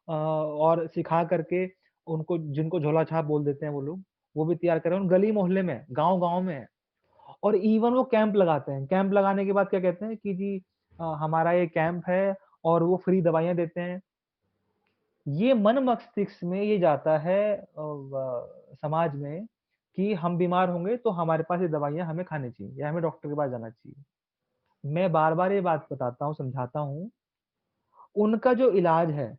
और सिखा करके उनको, जिनको झोला छाप बोल देते हैं वो लोग, वो भी तैयार कर रहे हैं, उन गली मोहल्ले में, गांव गांव में है। और इवन वो कैंप लगाते हैं, कैंप लगाने के बाद क्या कहते हैं कि जी हमारा ये कैंप है, और वो फ्री दवाइयां देते हैं। ये मन मस्तिष्क में ये जाता है समाज में कि हम बीमार होंगे तो हमारे पास ये दवाइयां हमें खानी चाहिए, या हमें डॉक्टर के पास जाना चाहिए। मैं बार बार ये बात बताता हूँ, समझाता हूँ, उनका जो इलाज है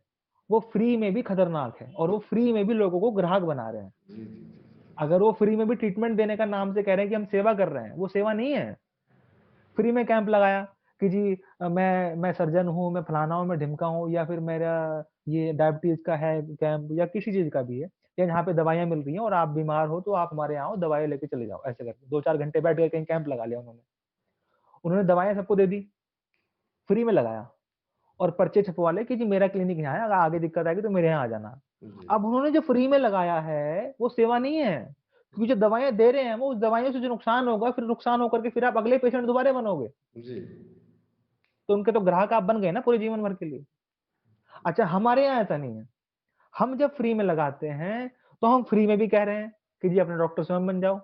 वो फ्री में भी खतरनाक है, और वो फ्री में भी लोगों को ग्राहक बना रहे हैं। जी जी जी। अगर वो फ्री में भी ट्रीटमेंट देने का नाम से कह रहे हैं कि हम सेवा कर रहे हैं, वो सेवा नहीं है। फ्री में कैंप लगाया कि जी मैं सर्जन हूँ, मैं फलाना हूँ, मैं ढिमका हूँ, या फिर मेरा ये डायबिटीज का है कैंप, या किसी चीज का भी है, या यहाँ पे दवाइयाँ मिल रही हैं और आप बीमार हो तो आप हमारे यहाँ आओ, दवाई लेके चले जाओ, ऐसे करके 2-4 घंटे बैठ के कहीं कैंप लगा लिया उन्होंने। उन्होंने दवाइयाँ सबको दे दी, फ्री में लगाया, और पर्चे छपवा ले कि जी मेरा क्लिनिक यहाँ है, अगर आगे दिक्कत आएगी तो मेरे यहाँ आ जाना। जी अब उन्होंने जो फ्री में लगाया है वो सेवा नहीं है, क्योंकि जो दवाइयाँ दे रहे हैं वो उस दवाइयों से जो नुकसान होगा, फिर नुकसान होकर के फिर आप अगले पेशेंट दोबारा बनोगे, जी। तो उनके तो ग्राहक आप बन गए ना पूरे जीवन भर के लिए। अच्छा, हमारे यहाँ ऐसा नहीं है। हम जब फ्री में लगाते हैं तो हम फ्री में भी कह रहे हैं कि जी अपने डॉक्टर स्वयं बन जाओ,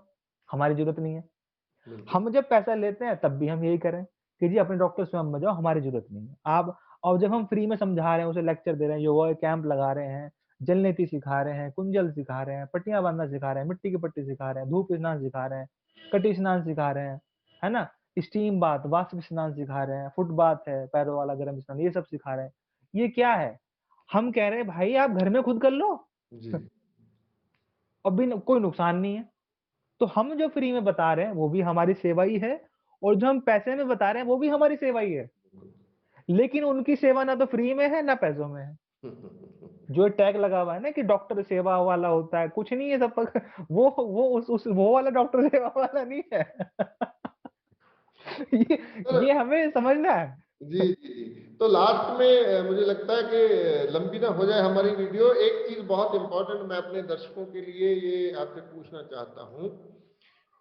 हमारी जरूरत नहीं है। बिल्कुल। हम जब पैसा लेते हैं तब भी हम यही करें कि जी अपने डॉक्टर स्वयं बन जाओ, हमारी जरूरत नहीं है आप। और जब हम फ्री में समझा रहे हैं, उसे लेक्चर दे रहे हैं, योगा कैंप लगा रहे हैं, जल नीति सिखा रहे हैं, कुंजल सिखा रहे हैं, पट्टियां बांधना सिखा रहे हैं, मिट्टी की पट्टी सिखा रहे हैं, धूप स्नान सिखा रहे हैं, कटी स्नान सिखा रहे हैं, है ना, स्टीम बाथ, वाष्प स्नान सिखा रहे हैं, फुट बाथ है, पैरों वाला गर्म स्नान, ये सब सिखा रहे हैं। ये क्या है? हम कह रहे हैं भाई आप घर में खुद कर लो, जी और भी कोई नुकसान नहीं है। तो हम जो फ्री में बता रहे हैं वो भी हमारी सेवा ही है, और जो हम पैसे में बता रहे हैं वो भी हमारी सेवा ही है। लेकिन उनकी सेवा ना तो फ्री में है ना पैसों में है। जो टैग लगा हुआ है ना कि डॉक्टर सेवा वाला होता है, कुछ नहीं है सब वो वो वाला डॉक्टर सेवा वाला नहीं है। ये बिल्कुल। ये हमें समझना है। जी, जी, जी। तो लास्ट में मुझे लगता है कि लंबी ना हो जाए हमारी वीडियो, एक चीज़ बहुत इम्पोर्टेंट मैं अपने दर्शकों के लिए ये आपसे पूछना चाहता हूँ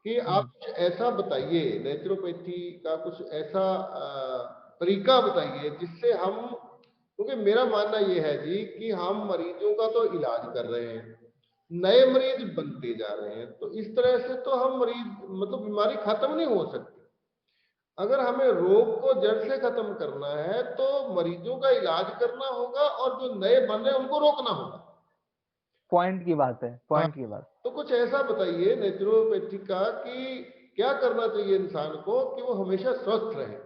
कि आप हम्म, कुछ ऐसा बताइए, नेचुरोपैथी का कुछ ऐसा तरीका बताइए जिससे हम, क्योंकि मेरा मानना ये है जी कि हम मरीजों का तो इलाज कर रहे हैं, नए मरीज बनते जा रहे हैं, तो इस तरह से तो हम मरीज, मतलब बीमारी खत्म नहीं हो सकती। अगर हमें रोग को जड़ से खत्म करना है तो मरीजों का इलाज करना होगा और जो नए बन रहे हैं उनको रोकना होगा। पॉइंट की बात है, हाँ, पॉइंट की बात। तो कुछ ऐसा बताइए नेचुरोपैथी का कि क्या करना चाहिए इंसान को कि वो हमेशा स्वस्थ रहे।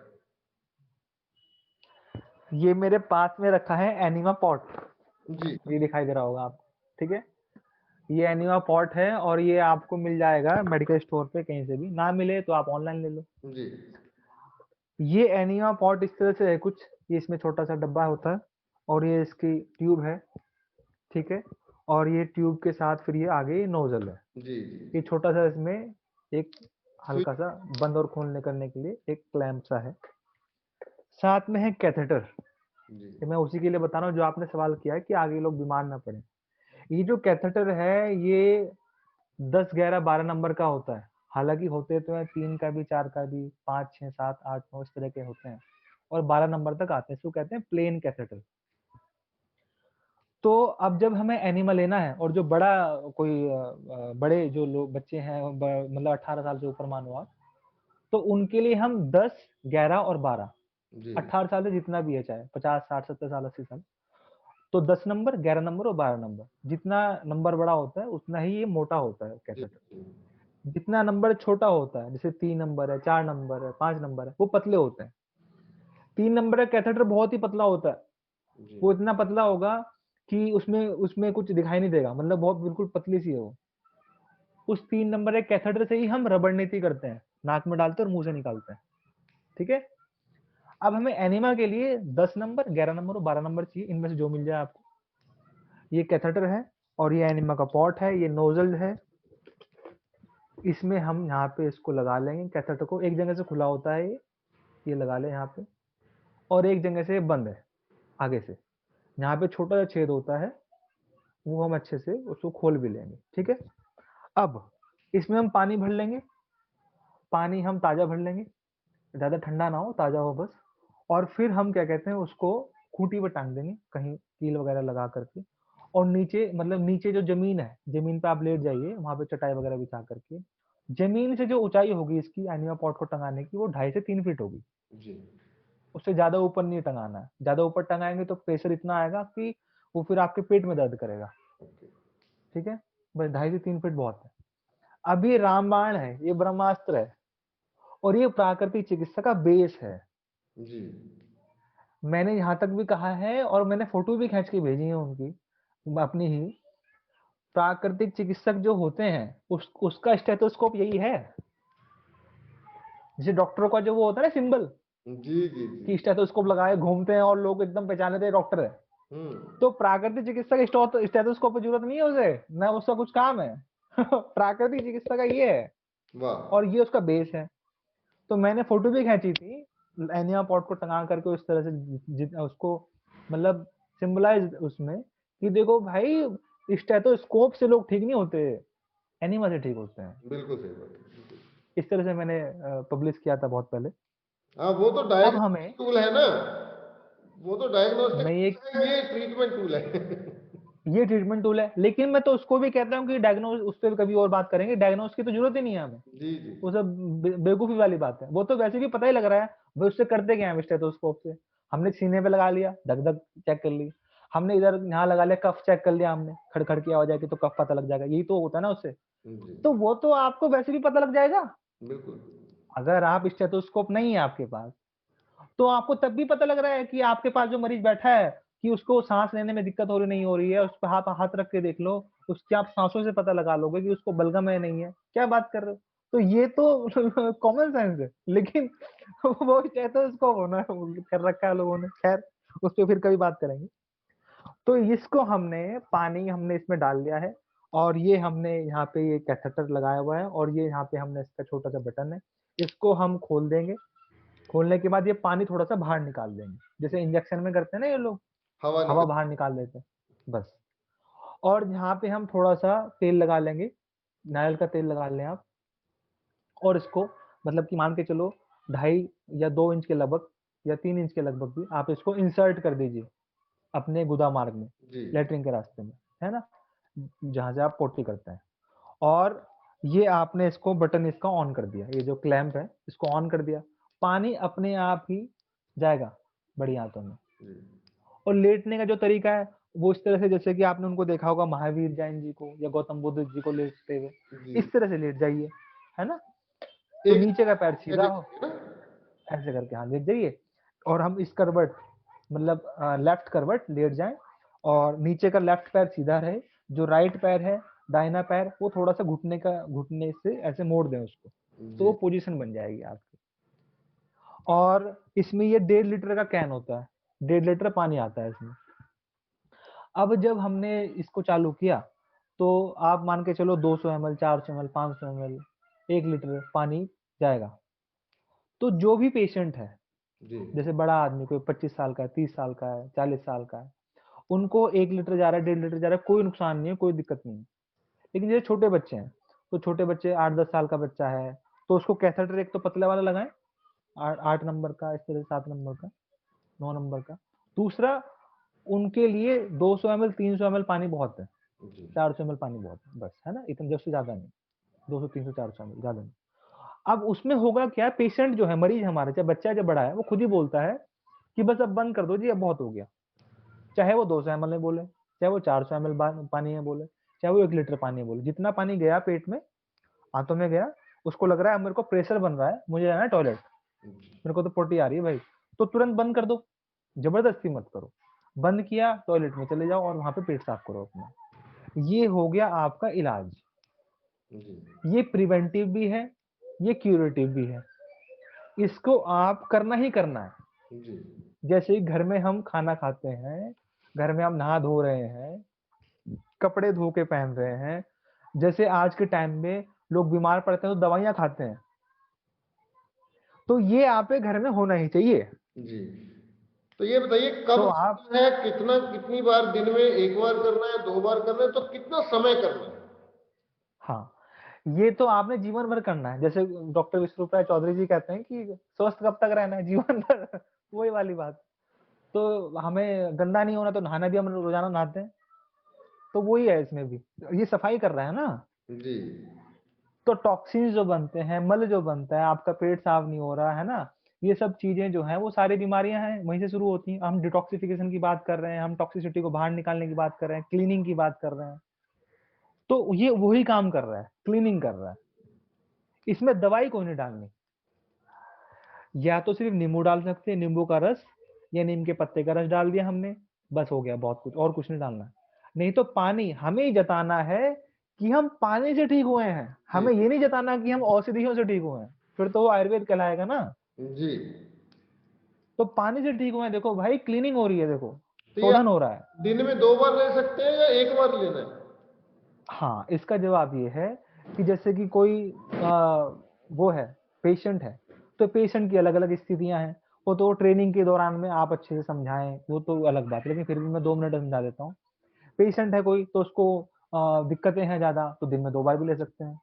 ये मेरे पास में रखा है एनिमा पॉट, जी ये दिखाई दे रहा होगा आपको, ठीक है। ये एनिमा पॉट है, और ये आपको मिल जाएगा मेडिकल स्टोर पे, कहीं से भी ना मिले तो आप ऑनलाइन ले लो। जी ये एनिमा पॉट इस तरह से है कुछ, ये इसमें छोटा सा डब्बा होता है, और ये इसकी ट्यूब है, ठीक है। और ये ट्यूब के साथ फिर ये आगे नोजल है। जी ये जी छोटा सा इसमें एक स्विच। हल्का सा बंद और खोलने करने के लिए एक क्लैंप सा है। साथ में है कैथेटर। जी ये मैं उसी के लिए बता रहा हूँ जो आपने सवाल किया है कि आगे लोग बीमार ना पड़े। ये जो कैथेटर है ये 10, 11, 12 नंबर का होता है। हालांकि होते तो है 3 का भी, 4 का भी, 5, 6, 7, 8, 9 इस तरह के होते हैं, और 12 नंबर तक आते हैं। इसको कहते हैं प्लेन कैथेटर। तो अब जब हमें एनिमा लेना है और जो बड़ा कोई बड़े जो लोग बच्चे हैं, मतलब 18 साल से ऊपर मानो आप, तो उनके लिए हम 10, 11 और 12, जी 18 साल से जितना भी है, चाहे 50, 60, 70 साल, 80 साल, तो 10 नंबर, 11 नंबर और 12 नंबर, जितना नंबर बड़ा होता है उतना ही ये मोटा होता है जी कैथेटर। जी जितना नंबर छोटा होता है, जैसे 3 नंबर है, 4 नंबर है, 5 नंबर है, वो पतले होते हैं। 3 नंबर का कैथेटर बहुत ही पतला होता है। जी वो इतना पतला होगा कि उसमें उसमें कुछ दिखाई नहीं देगा, मतलब बहुत बिल्कुल पतली सी है वो। उस 3 नंबर के कैथेटर से ही हम रबड़ नीति करते हैं, नाक में डालते हैं और मुंह से निकालते हैं, ठीक है। अब हमें एनिमा के लिए 10 नंबर, 11 नंबर और 12 नंबर चाहिए, इनमें से जो मिल जाए आपको। ये कैथेटर है और ये एनिमा का पॉट है, ये नोजल है। इसमें हम यहाँ पे इसको लगा लेंगे कैथेटर को। एक जगह से खुला होता है ये लगा ले यहाँ पे, और एक जगह से ये बंद है आगे से। यहाँ पे छोटा सा छेद होता है, वो हम अच्छे से उसको खोल भी लेंगे, ठीक है। अब इसमें हम पानी भर लेंगे। पानी हम ताजा भर लेंगे, ज्यादा ठंडा ना हो, ताजा हो बस। और फिर हम क्या कहते हैं, उसको खूंटी पर टांग देंगे कहीं कील वगैरह लगा करके। और नीचे, मतलब नीचे जो जमीन है, जमीन पे आप लेट जाइए, वहां पे चटाई वगैरह बिछा करके। जमीन से जो ऊंचाई होगी इसकी एनिमा पॉट को टंगाने की, वो 2.5 से 3 फीट होगी। जी उससे ज्यादा ऊपर नहीं टंगाना है। ज्यादा ऊपर टंगाएंगे तो प्रेशर इतना आएगा कि वो फिर आपके पेट में दर्द करेगा, ओके ठीक है। बस 2.5 से 3 फीट बहुत है। अब ये रामबाण है, ये ब्रह्मास्त्र है, और ये प्राकृतिक चिकित्सा का बेस है। जी मैंने यहाँ तक भी कहा है, और मैंने फोटो भी खींच के भेजी है उनकी, अपनी ही। प्राकृतिक चिकित्सक जो होते हैं उसका स्टेथोस्कोप यही है। जैसे डॉक्टरों का जो वो होता है ना सिंबल, जी जी जी कि स्टेथोस्कोप लगाए घूमते हैं और लोग एकदम पहचान लेते हैं डॉक्टर है। हम्म तो प्राकृतिक चिकित्सक स्टेथोस्कोप की जरूरत नहीं है उसे, ना उसका कुछ काम है। प्राकृतिक चिकित्सा का ये है, वाह और ये उसका बेस है। तो मैंने फोटो भी खींची थी एनिमा पॉट को टंगा करके उस तरह से, उसको मतलब सिंबलाइज उसमें, कि देखो भाई स्टेथोस्कोप से लोग ठीक नहीं होते, एनिमा से ठीक होते हैं। बिल्कुल सही बात है बिल्कुल। इस तरह से मैंने पब्लिश किया था बहुत पहले। हाँ वो तो अब हमें, डायग्नोस्टिक टूल है ना, वो तो डायग्नोस्टिक मैं ये टूल है, ये ट्रीटमेंट टूल है। ये ट्रीटमेंट टूल है, लेकिन मैं तो उसको भी कहता हूँ कि डायग्नोस, उस पर कभी और बात करेंगे। डायग्नोस की तो जरूरत ही नहीं है हमें। जी जी वो सब बेवकूफी वाली बात है। वो तो वैसे भी पता ही लग रहा है भाई उससे करते क्या है स्टेथोस्कोप से। हमने सीने पे लगा लिया, धक धक चेक कर ली। हमने इधर यहाँ लगा लिया, कफ चेक कर लिया हमने, खड़खड़ की आवाज आएगी तो कफ पता लग जाएगा, यही तो होता है ना उससे। जी तो वो तो आपको वैसे भी पता लग जाएगा। बिल्कुल अगर आप स्टेथोस्कोप नहीं है आपके पास, तो आपको तब भी पता लग रहा है कि आपके पास जो मरीज बैठा है, कि उसको सांस लेने में दिक्कत हो रही नहीं हो रही है, उस पर हाथ हाथ रख के देख लो, उसके आप सांसों से पता लगा लोगे कि उसको बलगम है नहीं है। क्या बात कर रहे हो। तो ये तो कॉमन सेंस है, लेकिन वो स्टेथोस्कोप होना कर रखा है लोगों ने। खैर, उस पर फिर कभी बात करेंगे। तो इसको हमने, पानी हमने इसमें डाल दिया है, और ये हमने यहाँ पे ये कैथेटर लगाया हुआ है, और ये यहाँ पे हमने इसका छोटा सा बटन है। इसको हम खोल देंगे। खोलने के बाद ये पानी थोड़ा सा बाहर निकाल देंगे, जैसे इंजेक्शन में करते हैं ना ये लोग, हवा हवा निकल बाहर निकाल देते हैं, बस। और यहाँ पे हम थोड़ा सा तेल लगा लेंगे, नारियल का तेल लगा लें आप। और इसको, मतलब कि मान के चलो 2.5 या 2 इंच के लगभग, या 3 इंच के लगभग भी आप इसको इंसर्ट कर दीजिए अपने गुदा मार्ग में, जी लेटरिन के रास्ते में, है ना, जहां से आप पोटी करते हैं। और ये आपने इसको बटन इसका ऑन कर दिया, ये जो क्लैंप है इसको ऑन कर दिया, पानी अपने आप ही जाएगा बड़ी आंतों में। जी और लेटने का जो तरीका है वो इस तरह से, जैसे कि आपने उनको देखा होगा महावीर जैन जी को या गौतम बुद्ध जी को लेटते हुए, जी इस तरह से लेट जाइए, है ना। तो एक नीचे का पैर सीधा ऐसे हो, करके ना। ऐसे करके हाँ लेट जाइए। और हम इस करवट, मतलब लेफ्ट करवट लेट जाएं, और नीचे का लेफ्ट पैर सीधा रहे। जो राइट पैर है, दाहिना पैर, वो थोड़ा सा घुटने से ऐसे मोड़ दें उसको, तो वो जी पोजीशन बन जाएगी आपकी। और इसमें ये 1.5 लीटर का कैन होता है, 1.5 लीटर पानी आता है इसमें। अब जब हमने इसको चालू किया, तो आप मान के चलो 200 ml, 400 ml, 500 ml, 1 लीटर पानी जाएगा। तो जो भी पेशेंट है, जी, जैसे बड़ा आदमी कोई 25 साल का है, 30 साल का है, 40 साल का है, उनको 1 लीटर जा रहा है, 1.5 लीटर जा रहा है, कोई नुकसान नहीं है, कोई दिक्कत नहीं है। लेकिन जैसे छोटे बच्चे हैं, तो छोटे बच्चे 8-10 साल का बच्चा है, तो उसको कैथेटर एक तो पतले वाला लगाएँ, 8 नंबर का, इस तरह से 7 नंबर का, 9 नंबर का। दूसरा, उनके लिए 200 एमएल, 300 एमएल पानी बहुत है, जी, 400 एमएल पानी बहुत है, बस, है ना? इतना जब से ज़्यादा नहीं, 200, 300, 400 एमएल, ज़्यादा नहीं। अब उसमें होगा क्या, पेशेंट जो है, मरीज़ हमारा, चाहे बच्चा है, चाहे बड़ा है, वो खुद ही बोलता है कि बस अब बंद कर दो जी, अब बहुत हो गया। चाहे वो 200 एमएल में बोले, चाहे वो 400 एमएल पानी में बोले, चाहे वो 1 लीटर पानी में बोले, जितना पानी गया पेट में, आंतों में गया, उसको लग रहा है अब मेरे को प्रेशर बन रहा है, मुझे जाना है टॉयलेट, जी, मेरे को तो पोटी आ रही है भाई, तो तुरंत बंद कर दो, जबरदस्ती मत करो। बंद किया, टॉयलेट में चले जाओ और वहाँ पे पेट साफ करो अपना। ये हो गया आपका इलाज। जी, ये प्रिवेंटिव भी है, ये क्यूरेटिव भी है। इसको आप करना ही करना है। जी, जैसे घर में हम खाना खाते हैं, घर में हम नहा धो रहे हैं, कपड़े धो के पहन रहे हैं, जैसे आज के टाइम में लोग बीमार पड़ते हैं तो दवाइयाँ खाते हैं, तो ये आपके घर में होना ही चाहिए। जी। तो ये बताइए तो कब आप करना है, कितनी बार दिन में 1 बार करना है, 2 बार करना है, तो कितना समय करना है? हाँ, ये तो आपने जीवन भर करना है। जैसे डॉक्टर विश्व राय चौधरी जी कहते हैं कि स्वस्थ कब तक रहना है? जीवन भर। वही वाली बात। तो हमें गंदा नहीं होना, तो नहाना भी हम रोज़ाना नहाते हैं, तो वही है इसमें भी। ये सफाई कर रहा है ना, जी, तो टॉक्सिन्स जो बनते हैं, मल जो बनता है, आपका पेट साफ नहीं हो रहा है ना, ये सब चीज़ें जो हैं वो सारी बीमारियाँ हैं, वहीं से शुरू होती हैं। हम डिटॉक्सिफिकेशन की बात कर रहे हैं, हम टॉक्सिसिटी को बाहर निकालने की बात कर रहे हैं, क्लीनिंग की बात कर रहे हैं। तो ये वही काम कर रहा है, क्लीनिंग कर रहा है। इसमें दवाई कोई नहीं डालनी। या तो सिर्फ नींबू डाल सकते हैं, नींबू का रस या नीम के पत्ते का रस डाल दिया हमने, बस हो गया, बहुत कुछ और कुछ नहीं डालना है। नहीं तो पानी हमें ही जताना है कि हम पानी से ठीक हुए हैं, जी, हमें ये नहीं जताना कि हम औषधियों से ठीक हुए हैं, फिर तो वो आयुर्वेद कहलाएगा ना। जी। तो पानी से ठीक हुए हैं, देखो भाई क्लीनिंग हो रही है, देखो तो ये शोधन आप हो रहा है। दिन में 2 बार ले सकते हैं या 1 बार लेना है? हाँ, इसका जवाब ये है कि जैसे कि कोई वो है, पेशेंट है, तो पेशेंट की अलग-अलग स्थितियाँ हैं। वो तो ट्रेनिंग के दौरान में आप अच्छे से समझाएँ, वो तो अलग बात है, लेकिन फिर भी मैं 2 मिनट में समझा देता हूँ। पेशेंट है कोई, तो उसको दिक्कतें हैं ज़्यादा, तो दिन में 2 बार भी ले सकते हैं,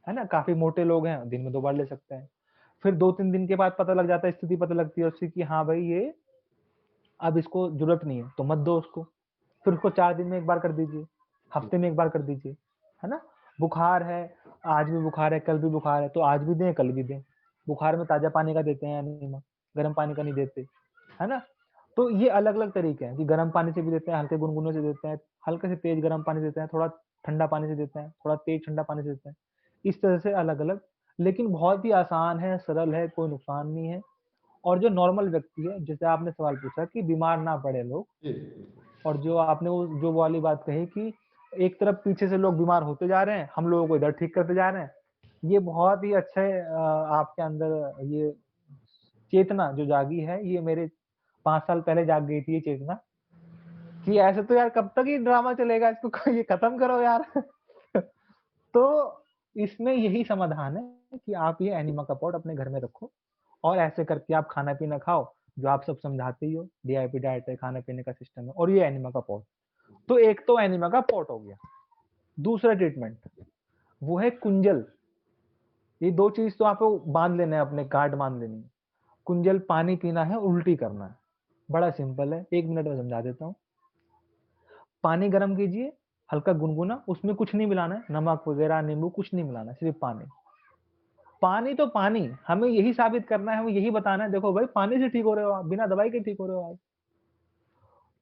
है ना? काफ़ी मोटे लोग हैं, दिन में 2 बार ले सकते हैं। फिर 2-3 दिन के बाद पता लग जाता है, स्थिति पता लगती है उसकी कि हाँ भाई, ये अब इसको ज़रूरत नहीं है, तो मत दो उसको। फिर उसको 4 दिन में 1 बार कर दीजिए, जी, हफ्ते में 1 बार कर दीजिए, है ना? बुखार है, आज भी बुखार है, कल भी बुखार है, तो आज भी दें, कल भी दें। बुखार में ताज़ा पानी का देते हैं एनीमा, गर्म पानी का नहीं देते, है ना? तो ये अलग-अलग तरीके हैं कि गर्म पानी से भी देते हैं, हल्के गुनगुने से देते हैं, हल्के से तेज़ गर्म पानी देते हैं, थोड़ा ठंडा पानी से देते हैं, थोड़ा तेज़ ठंडा पानी से देते हैं। इस तरह से अलग-अलग, लेकिन बहुत ही आसान है, सरल है, कोई नुकसान नहीं है। और जो नॉर्मल व्यक्ति है, जैसे आपने सवाल पूछा कि बीमार ना पड़े लोग, जी, और जो आपने वो वाली बात कही कि एक तरफ पीछे से लोग बीमार होते जा रहे हैं, हम लोगों को इधर ठीक करते जा रहे हैं। ये बहुत ही अच्छे आपके अंदर ये चेतना जो जागी है, ये मेरे 5 साल पहले जाग गई थी ये चेतना, कि ऐसे तो यार कब तक ये ड्रामा चलेगा, इसको ये खत्म करो यार। तो इसमें यही समाधान है कि आप ये एनिमा का पॉट अपने घर में रखो, और ऐसे करके आप खाना-पीना खाओ, जो आप सब समझाते ही हो, डीआईपी डाइट है, खाने-पीने का सिस्टम है, और ये एनिमा का पॉट। तो एक तो एनिमा का पॉट हो गया। दूसरा ट्रीटमेंट, वो है कुंजल। ये 2 चीज़ तो आपको बाँध लेना है, अपने गाँठ बाँध लेनी है। कुंजल पानी पीना है, उल्टी करना है। बड़ा सिंपल है, 1 मिनट में समझा देता हूँ। पानी गरम कीजिए, हल्का गुनगुना, उसमें कुछ नहीं मिलाना है, नमक वगैरह, नींबू कुछ नहीं मिलाना है, सिर्फ पानी। पानी तो पानी, हमें यही साबित करना है, हमें यही बताना है, देखो भाई पानी से ठीक हो रहे हो आप, बिना दवाई के ठीक हो रहे हो आप।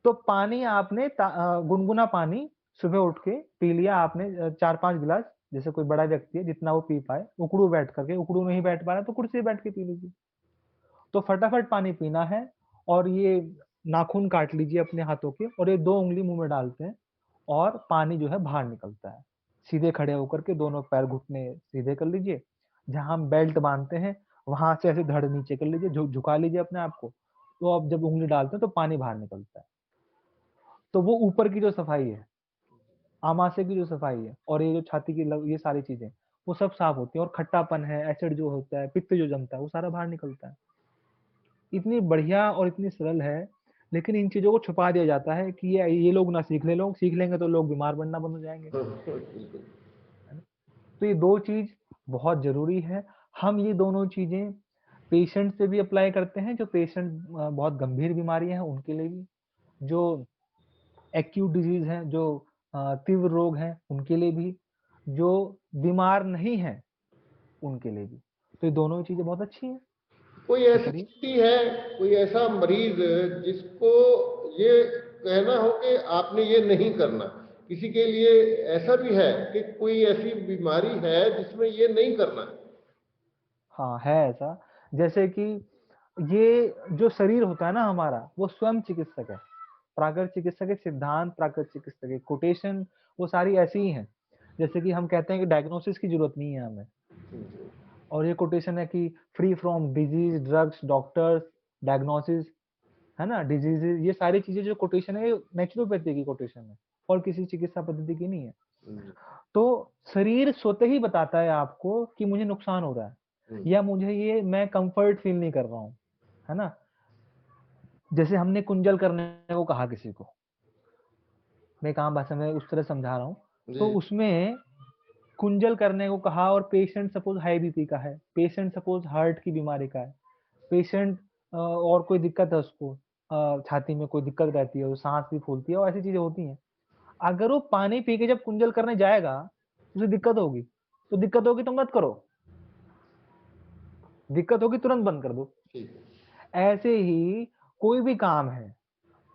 तो पानी आपने गुनगुना पानी सुबह उठ के पी लिया आपने, 4-5 गिलास, जैसे कोई बड़ा व्यक्ति है जितना वो पी पाए, उकड़ू बैठ करके, उकड़ू नहीं बैठ पा रहा है तो कुर्सी पे बैठ के पी लीजिए। तो फटाफट पानी पीना है, और ये नाखून काट लीजिए अपने हाथों के, और ये 2 उँगली मुँह में डालते हैं, और पानी जो है बाहर निकलता है। सीधे खड़े होकर के दोनों पैर घुटने सीधे कर लीजिए, जहाँ हम बेल्ट बाँधते हैं, वहाँ से ऐसे धड़ नीचे कर लीजिए, झुका लीजिए अपने आप को, तो अब जब उँगली डालते हैं तो पानी बाहर निकलता है। तो वो ऊपर की जो सफाई है, आमाशय की जो सफाई है और ये जो छाती की ये सारी चीजें, वो सब साफ होती है। और खट्टापन है, एसिड जो होता है, पित्त जो जमता है, वो सारा बाहर निकलता है। इतनी बढ़िया और इतनी सरल है, लेकिन इन चीजों को छुपा दिया जाता है कि ये लोग ना सीख ले, लोग सीख लेंगे तो लोग बीमार पड़ना बंद हो जाएंगे, बिल्कुल। है ना? तो ये दो चीज बहुत जरूरी है। हम ये दोनों चीजें पेशेंट से भी अप्लाई करते हैं, जो पेशेंट बहुत गंभीर बीमारियां हैं उनके लिए भी, जो एक्यूट डिजीज हैं, जो तीव्र रोग हैं उनके लिए भी, जो बीमार नहीं है उनके लिए भी। तो ये दोनों ही चीजें बहुत अच्छी हैं। कोई तो ऐसी करिए। स्थिति है, कोई ऐसा मरीज जिसको ये कहना हो कि आपने ये नहीं करना, किसी के लिए ऐसा भी है कि कोई ऐसी बीमारी है जिसमें ये नहीं करना है? हाँ, है ऐसा। जैसे कि ये जो शरीर होता है ना हमारा, वो स्वयं चिकित्सक है। प्राकृत चिकित्सक के सिद्धांत, प्राकृत चिकित्सक के कोटेशन, वो सारी ऐसी ही हैं। जैसे कि हम कहते हैं कि डायग्नोसिस की जरूरत नहीं है हमें, और ये कोटेशन है कि free from disease, drugs, doctors, diagnosis, है ना, डिजीजेस, ये सारी चीजें जो कोटेशन है, नेचुरोपैथी की कोटेशन है और किसी चिकित्सा पद्धति की नहीं है। तो शरीर स्वतः ही बताता है आपको कि मुझे नुकसान हो रहा है, या मुझे ये मैं कंफर्ट फील नहीं कर रहा हूँ, है ना। जैसे हमने कुंजल करने को कहा किसी को, मैं एक आम भाषा में उस तरह समझा रहा हूँ, तो जी। उसमें कुंजल करने को कहा और पेशेंट सपोज हाई बीपी का है, पेशेंट सपोज हार्ट की बीमारी का है, पेशेंट और कोई दिक्कत है उसको, छाती में कोई दिक्कत रहती है, वो सांस भी फूलती है और ऐसी चीजें होती हैं। अगर वो पानी पी के जब कुंजल करने जाएगा, उसे दिक्कत होगी, तो दिक्कत होगी तो मत करो, दिक्कत होगी तुरंत बंद कर दो। ठीक है। ऐसे ही कोई भी काम है,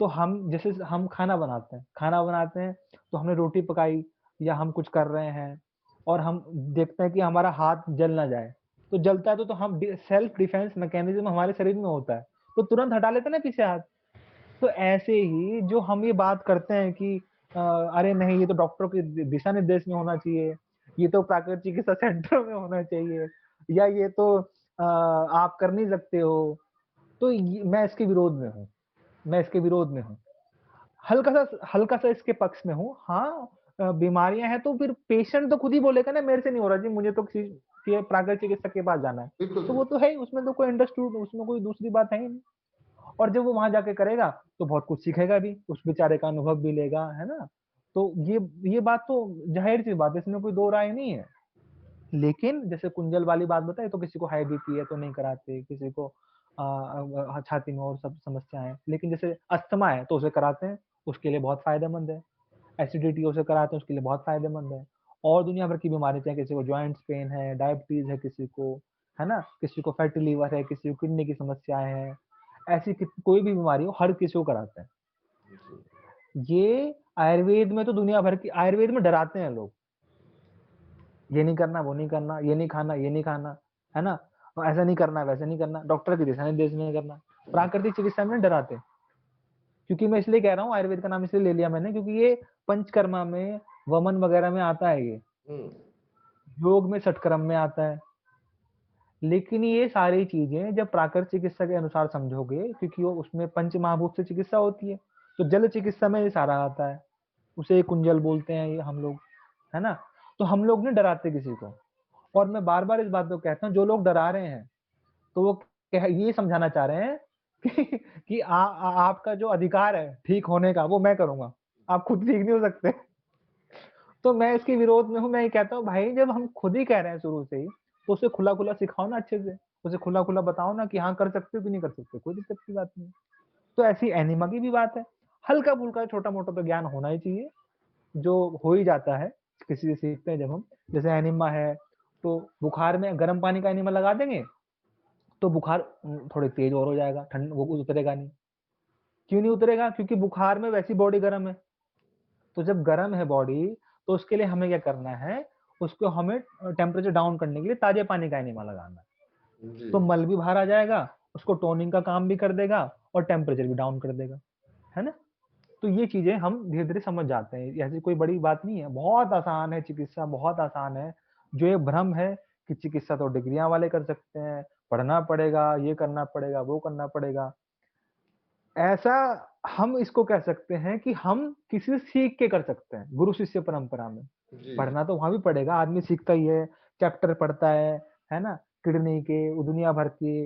तो हम जैसे हम खाना बनाते हैं, तो हमने रोटी पकाई या हम कुछ कर रहे हैं और हम देखते हैं कि हमारा हाथ जल ना जाए, तो जलता है तो हम सेल्फ डिफेंस मैकेनिज्म हमारे शरीर में होता है, तो तुरंत हटा लेते हैं ना पीछे हाथ। तो ऐसे ही जो हम ये बात करते हैं कि अरे नहीं, ये तो डॉक्टरों के दिशा निर्देश में होना चाहिए, ये तो प्राकृतिक चिकित्सा सेंटर में होना चाहिए, या ये तो आप कर नहीं सकते हो, तो मैं इसके विरोध में हूँ, मैं इसके विरोध में हूँ। हल्का सा इसके पक्ष में हूँ। हाँ, बीमारियां हैं तो फिर पेशेंट तो खुद ही बोलेगा ना, मेरे से नहीं हो रहा जी, मुझे तो किसी के प्राकृतिक चिकित्सक के पास जाना है। बिल्कुल तो वो तो है ही, उसमें तो कोई अंडरस्टूड, उसमें कोई दूसरी बात है ही नहीं। और जब वो वहां जाके करेगा तो बहुत कुछ सीखेगा भी, उस बेचारे का अनुभव भी लेगा, है ना। तो ये बात तो जाहिर सी बात है, इसमें कोई दो राय नहीं है। लेकिन जैसे कुंजल वाली बात बताई, तो किसी को हाई बीपी है तो नहीं कराते, किसी को छाती में और सब समस्या है, लेकिन जैसे अस्थमा है तो उसे कराते हैं, उसके लिए बहुत फायदेमंद है। एसिडिटी उसे कराते हैं, उसके लिए बहुत फायदेमंद है। और दुनिया भर की बीमारी चाहे किसी को जॉइंट्स पेन है, डायबिटीज है किसी को, है ना, किसी को फैटी लीवर है, किसी को किडनी की समस्याएं हैं, ऐसी कोई भी बीमारी हो, हर किसी को कराते हैं। ये आयुर्वेद में तो दुनिया भर की, आयुर्वेद में डराते हैं लोग, ये नहीं करना, वो नहीं करना, ये नहीं खाना, ये नहीं खाना, है ना, और ऐसा नहीं करना, वैसा नहीं करना, डॉक्टर के दिशा निर्देश में करना। प्राकृतिक चिकित्सा में डराते हैं। क्योंकि मैं इसलिए कह रहा हूँ, आयुर्वेद का नाम इसलिए ले लिया मैंने, क्योंकि ये पंचकर्मा में, वमन वगैरह में आता है, ये योग में षटक्रम में आता है। लेकिन ये सारी चीजें जब प्राकृतिक चिकित्सा के अनुसार समझोगे, क्योंकि वो उसमें पंच महाभूत से चिकित्सा होती है, तो जल चिकित्सा में ये सारा आता है, उसे कुंजल बोलते हैं ये हम लोग, है ना। तो हम लोग नहीं डराते किसी को। और मैं बार बार इस बात को कहता हूँ, जो लोग डरा रहे हैं, तो वो ये समझाना चाह रहे हैं कि आपका जो अधिकार है ठीक होने का, वो मैं करूंगा, आप खुद ठीक नहीं हो सकते। तो मैं इसके विरोध में हूँ। मैं ये कहता हूँ, भाई जब हम खुद ही कह रहे हैं शुरू से ही, तो उसे खुला खुला सिखाओ ना, अच्छे से उसे खुला खुला बताओ ना कि हाँ कर सकते हो कि नहीं कर सकते, कोई दिक्कत की बात नहीं। तो ऐसी एनिमा की भी बात है, हल्का फुल्का छोटा मोटा तो ज्ञान होना ही चाहिए, जो हो ही जाता है किसी से सीखते हैं जब हम। जैसे एनिमा है, तो बुखार में गर्म पानी का एनिमा लगा देंगे तो बुखार थोड़ी तेज और हो जाएगा, ठंड वो उतरेगा नहीं। क्यों नहीं उतरेगा? क्योंकि बुखार में वैसी बॉडी गर्म है। तो जब गर्म है बॉडी, तो उसके लिए हमें क्या करना है, उसको हमें टेम्परेचर डाउन करने के लिए ताजे पानी का एनिमा लगाना है। जी। तो मल भी बाहर आ जाएगा, उसको टोनिंग का काम भी कर देगा और टेम्परेचर भी डाउन कर देगा, है ना। तो ये चीजें हम धीरे धीरे समझ जाते हैं, ऐसी कोई बड़ी बात नहीं है, बहुत आसान है चिकित्सा, बहुत आसान है। जो ये भ्रम है कि चिकित्सा तो डिग्रियां वाले कर सकते हैं, पढ़ना पड़ेगा, ये करना पड़ेगा, वो करना पड़ेगा, ऐसा हम इसको कह सकते हैं कि हम किसी से सीख के कर सकते हैं, गुरु शिष्य परंपरा में। जी, जी, पढ़ना तो वहाँ भी पड़ेगा, आदमी सीखता ही है, चैप्टर पढ़ता है ना? किडनी के, वो दुनिया भर की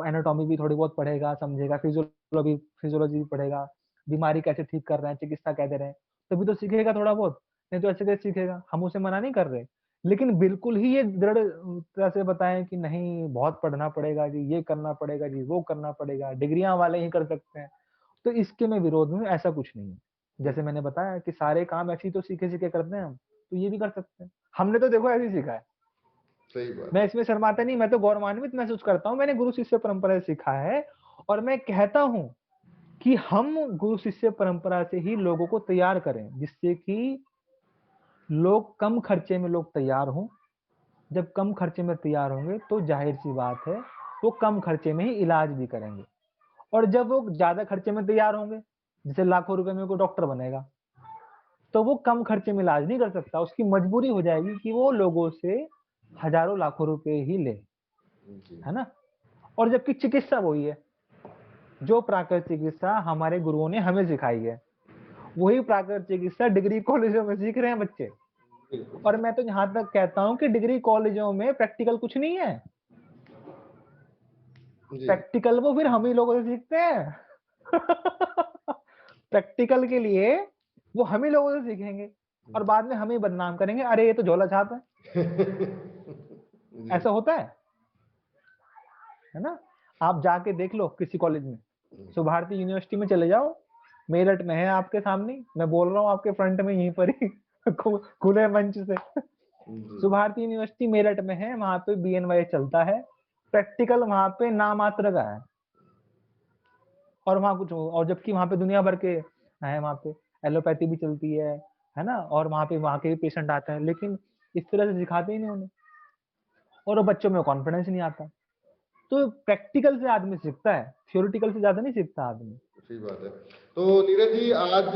एनाटॉमी भी थोड़ी बहुत पढ़ेगा, समझेगा, फिजियोलॉजी फिजियोलॉजी भी पढ़ेगा, बीमारी कैसे ठीक कर रहे हैं, चिकित्सा क्या दे रहे हैं, तभी तो सीखेगा थोड़ा बहुत, नहीं तो ऐसे कैसे सीखेगा? हम उसे मना नहीं कर रहे। लेकिन बिल्कुल ही ये दृढ़ तरह से बताएँ कि नहीं बहुत पढ़ना पड़ेगा जी, ये करना पड़ेगा जी, वो करना पड़ेगा, डिग्रियाँ वाले ही कर सकते हैं। तो इसके मैं विरोध में हूँ, ऐसा कुछ नहीं है। हुँ, जैसे मैंने बताया कि सारे काम ऐसे ही तो सीखे-सीखे करते हैं हम, तो ये भी कर सकते हैं। हमने तो देखो ऐसे ही सीखा है। सही बात मैं है। इसमें शर्माता नहीं, मैं तो गौरवान्वित महसूस करता हूँ, मैंने गुरु शिष्य परंपरा से सीखा है और मैं कहता हूँ कि हम गुरु शिष्य परंपरा से ही लोगों को तैयार करें, जिससे कि लोग कम खर्चे में लोग तैयार हों। जब कम खर्चे में तैयार होंगे, तो ज़ाहिर-सी बात है, वो कम खर्चे में ही इलाज भी करेंगे। और जब वो ज़्यादा खर्चे में तैयार होंगे, जैसे लाखों रुपए में कोई डॉक्टर बनेगा, तो वो कम खर्चे में इलाज नहीं कर सकता, उसकी मजबूरी हो जाएगी कि वो लोगों से हज़ारों लाखों रुपए ही ले, जी, है ना? और जबकि चिकित्सा वही है, जो प्राकृतिक चिकित्सा हमारे गुरुओं ने हमें सिखाई है, वही प्राकृतिक चिकित्सा डिग्री कॉलेजों में सीख रहे हैं बच्चे। बिल्कुल और सही। मैं तो यहाँ तक कहता हूँ कि डिग्री कॉलेजों में प्रैक्टिकल कुछ नहीं है, जी, प्रैक्टिकल वो फिर हम ही लोगों से सीखते हैं। प्रैक्टिकल के लिए वो हम ही लोगों से सीखेंगे और बाद में हम ही बदनाम करेंगे, अरे ये तो झोला छाप जी, ऐसा होता है ना? आप जाके देख लो किसी कॉलेज में, हुँ, सुभारती यूनिवर्सिटी में चले जाओ, मेरठ में है आपके सामने ही, मैं बोल रहा हूँ आपके फ्रंट में यहीं पर ही खुले मंच से। जी, सुभारती यूनिवर्सिटी मेरठ में है, वहाँ पे बीएनवाई चलता है, प्रैक्टिकल वहाँ पे नामात्र का है। और वहाँ कुछ और जबकि वहाँ पे दुनिया भर के हैं वहाँ पे, एलोपैथी भी चलती है ना? और वहाँ पे वहाँ के भी पेशेंट आते हैं, लेकिन इस तरह से सिखाते ही नहीं उन्हें और वो बच्चों में कॉन्फिडेंस नहीं आता। तो प्रैक्टिकल से आदमी सीखता है, थ्योरेटिकल से ज़्यादा नहीं सीखता आदमी। सही बात है। तो नीरज जी आज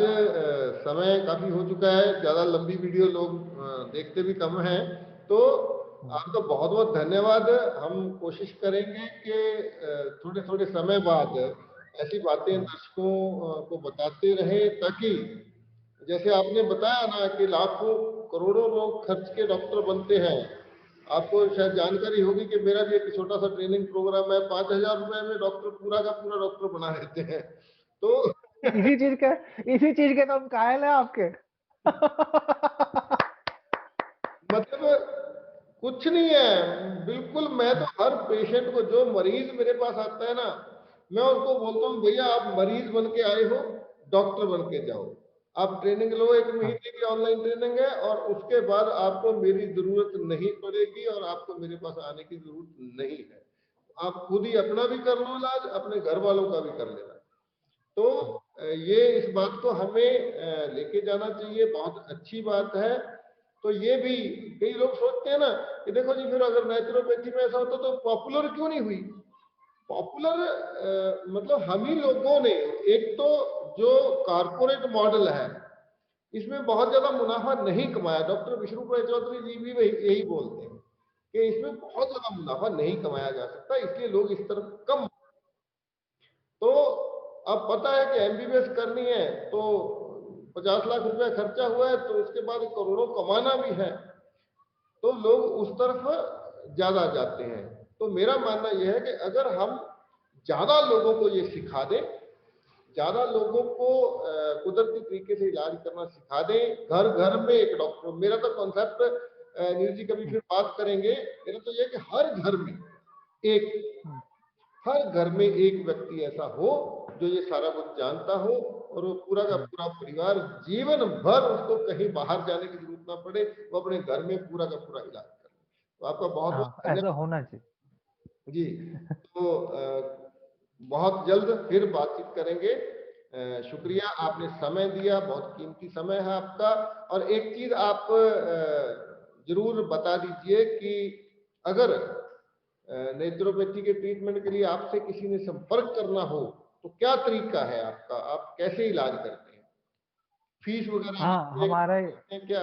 समय काफ़ी हो चुका है, ज़्यादा लंबी वीडियो लोग देखते भी कम हैं, तो हुँ। आपका बहुत-बहुत धन्यवाद। हम कोशिश करेंगे कि थोड़े-थोड़े समय बाद ऐसी बातें हुँ। दर्शकों को बताते रहें ताकि जैसे आपने बताया ना कि लाखों करोड़ों लोग खर्च के डॉक्टर बनते हैं। आपको शायद जानकारी होगी कि मेरा भी एक छोटा-सा ट्रेनिंग प्रोग्राम है, 5,000 रुपए में डॉक्टर पूरा का पूरा डॉक्टर बना देते हैं। तो इसी चीज़ का इसी चीज़ के तो हम कायल हैं आपके। मतलब कुछ नहीं है, बिल्कुल मैं तो हर पेशेंट को जो मरीज़ मेरे पास आता है ना, मैं उसको बोलता हूँ भैया आप मरीज़ बन के आए हो, डॉक्टर बन के जाओ। आप ट्रेनिंग लो 1 हाँ, महीने की ऑनलाइन ट्रेनिंग है और उसके बाद आपको मेरी ज़रूरत नहीं पड़ेगी और आपको मेरे पास आने की ज़रूरत नहीं है। आप खुद ही अपना भी कर लो इलाज, अपने घर वालों का भी कर लेना। तो हुँ। ये इस बात को हमें लेके जाना चाहिए, बहुत अच्छी बात है। तो ये भी कई लोग सोचते हैं ना कि देखो जी फिर अगर नेचुरोपैथी में ऐसा होता तो पॉपुलर क्यों नहीं हुई? पॉपुलर मतलब हम ही लोगों ने एक तो जो कॉर्पोरेट मॉडल है, इसमें बहुत ज़्यादा मुनाफा नहीं कमाया। डॉक्टर विष्णुप्रिया चौधरी जी भी वही यही बोलते हैं कि इसमें बहुत ज़्यादा मुनाफा नहीं कमाया जा सकता, इसलिए लोग इस तरफ कम। तो अब पता है कि एमबीबीएस करनी है तो 50 लाख रुपया खर्चा हुआ है तो उसके बाद करोड़ों कमाना भी है, तो लोग उस तरफ ज्यादा जाते हैं। तो मेरा मानना यह है कि अगर हम ज्यादा लोगों को ये सिखा दें, ज्यादा लोगों को कुदरती तरीके से इलाज करना सिखा दें, घर घर में एक डॉक्टर, मेरा तो कॉन्सेप्ट नीरज जी कभी हुँ, फिर बात करेंगे, मेरा तो यह है कि हर घर में एक, हुँ। हर घर में एक व्यक्ति ऐसा हो जो ये सारा कुछ जानता हो और वो पूरा का हुँ। पूरा परिवार जीवन भर उसको कहीं बाहर जाने की जरूरत ना पड़े, वो अपने घर में पूरा का पूरा इलाज करे। तो आपका बहुत हाँ, बहुत ऐसा धन्यवाद होना चाहिए। जी। तो बहुत जल्द फिर बातचीत करेंगे। शुक्रिया आपने समय दिया, बहुत कीमती समय है आपका। और एक चीज आप जरूर बता दीजिए कि अगर नेचुरोपैथी के ट्रीटमेंट के लिए आपसे किसी ने संपर्क करना हो तो क्या तरीका है आपका, आप कैसे इलाज करते हैं, फीस वगैरह आप हाँ, करते हैं क्या?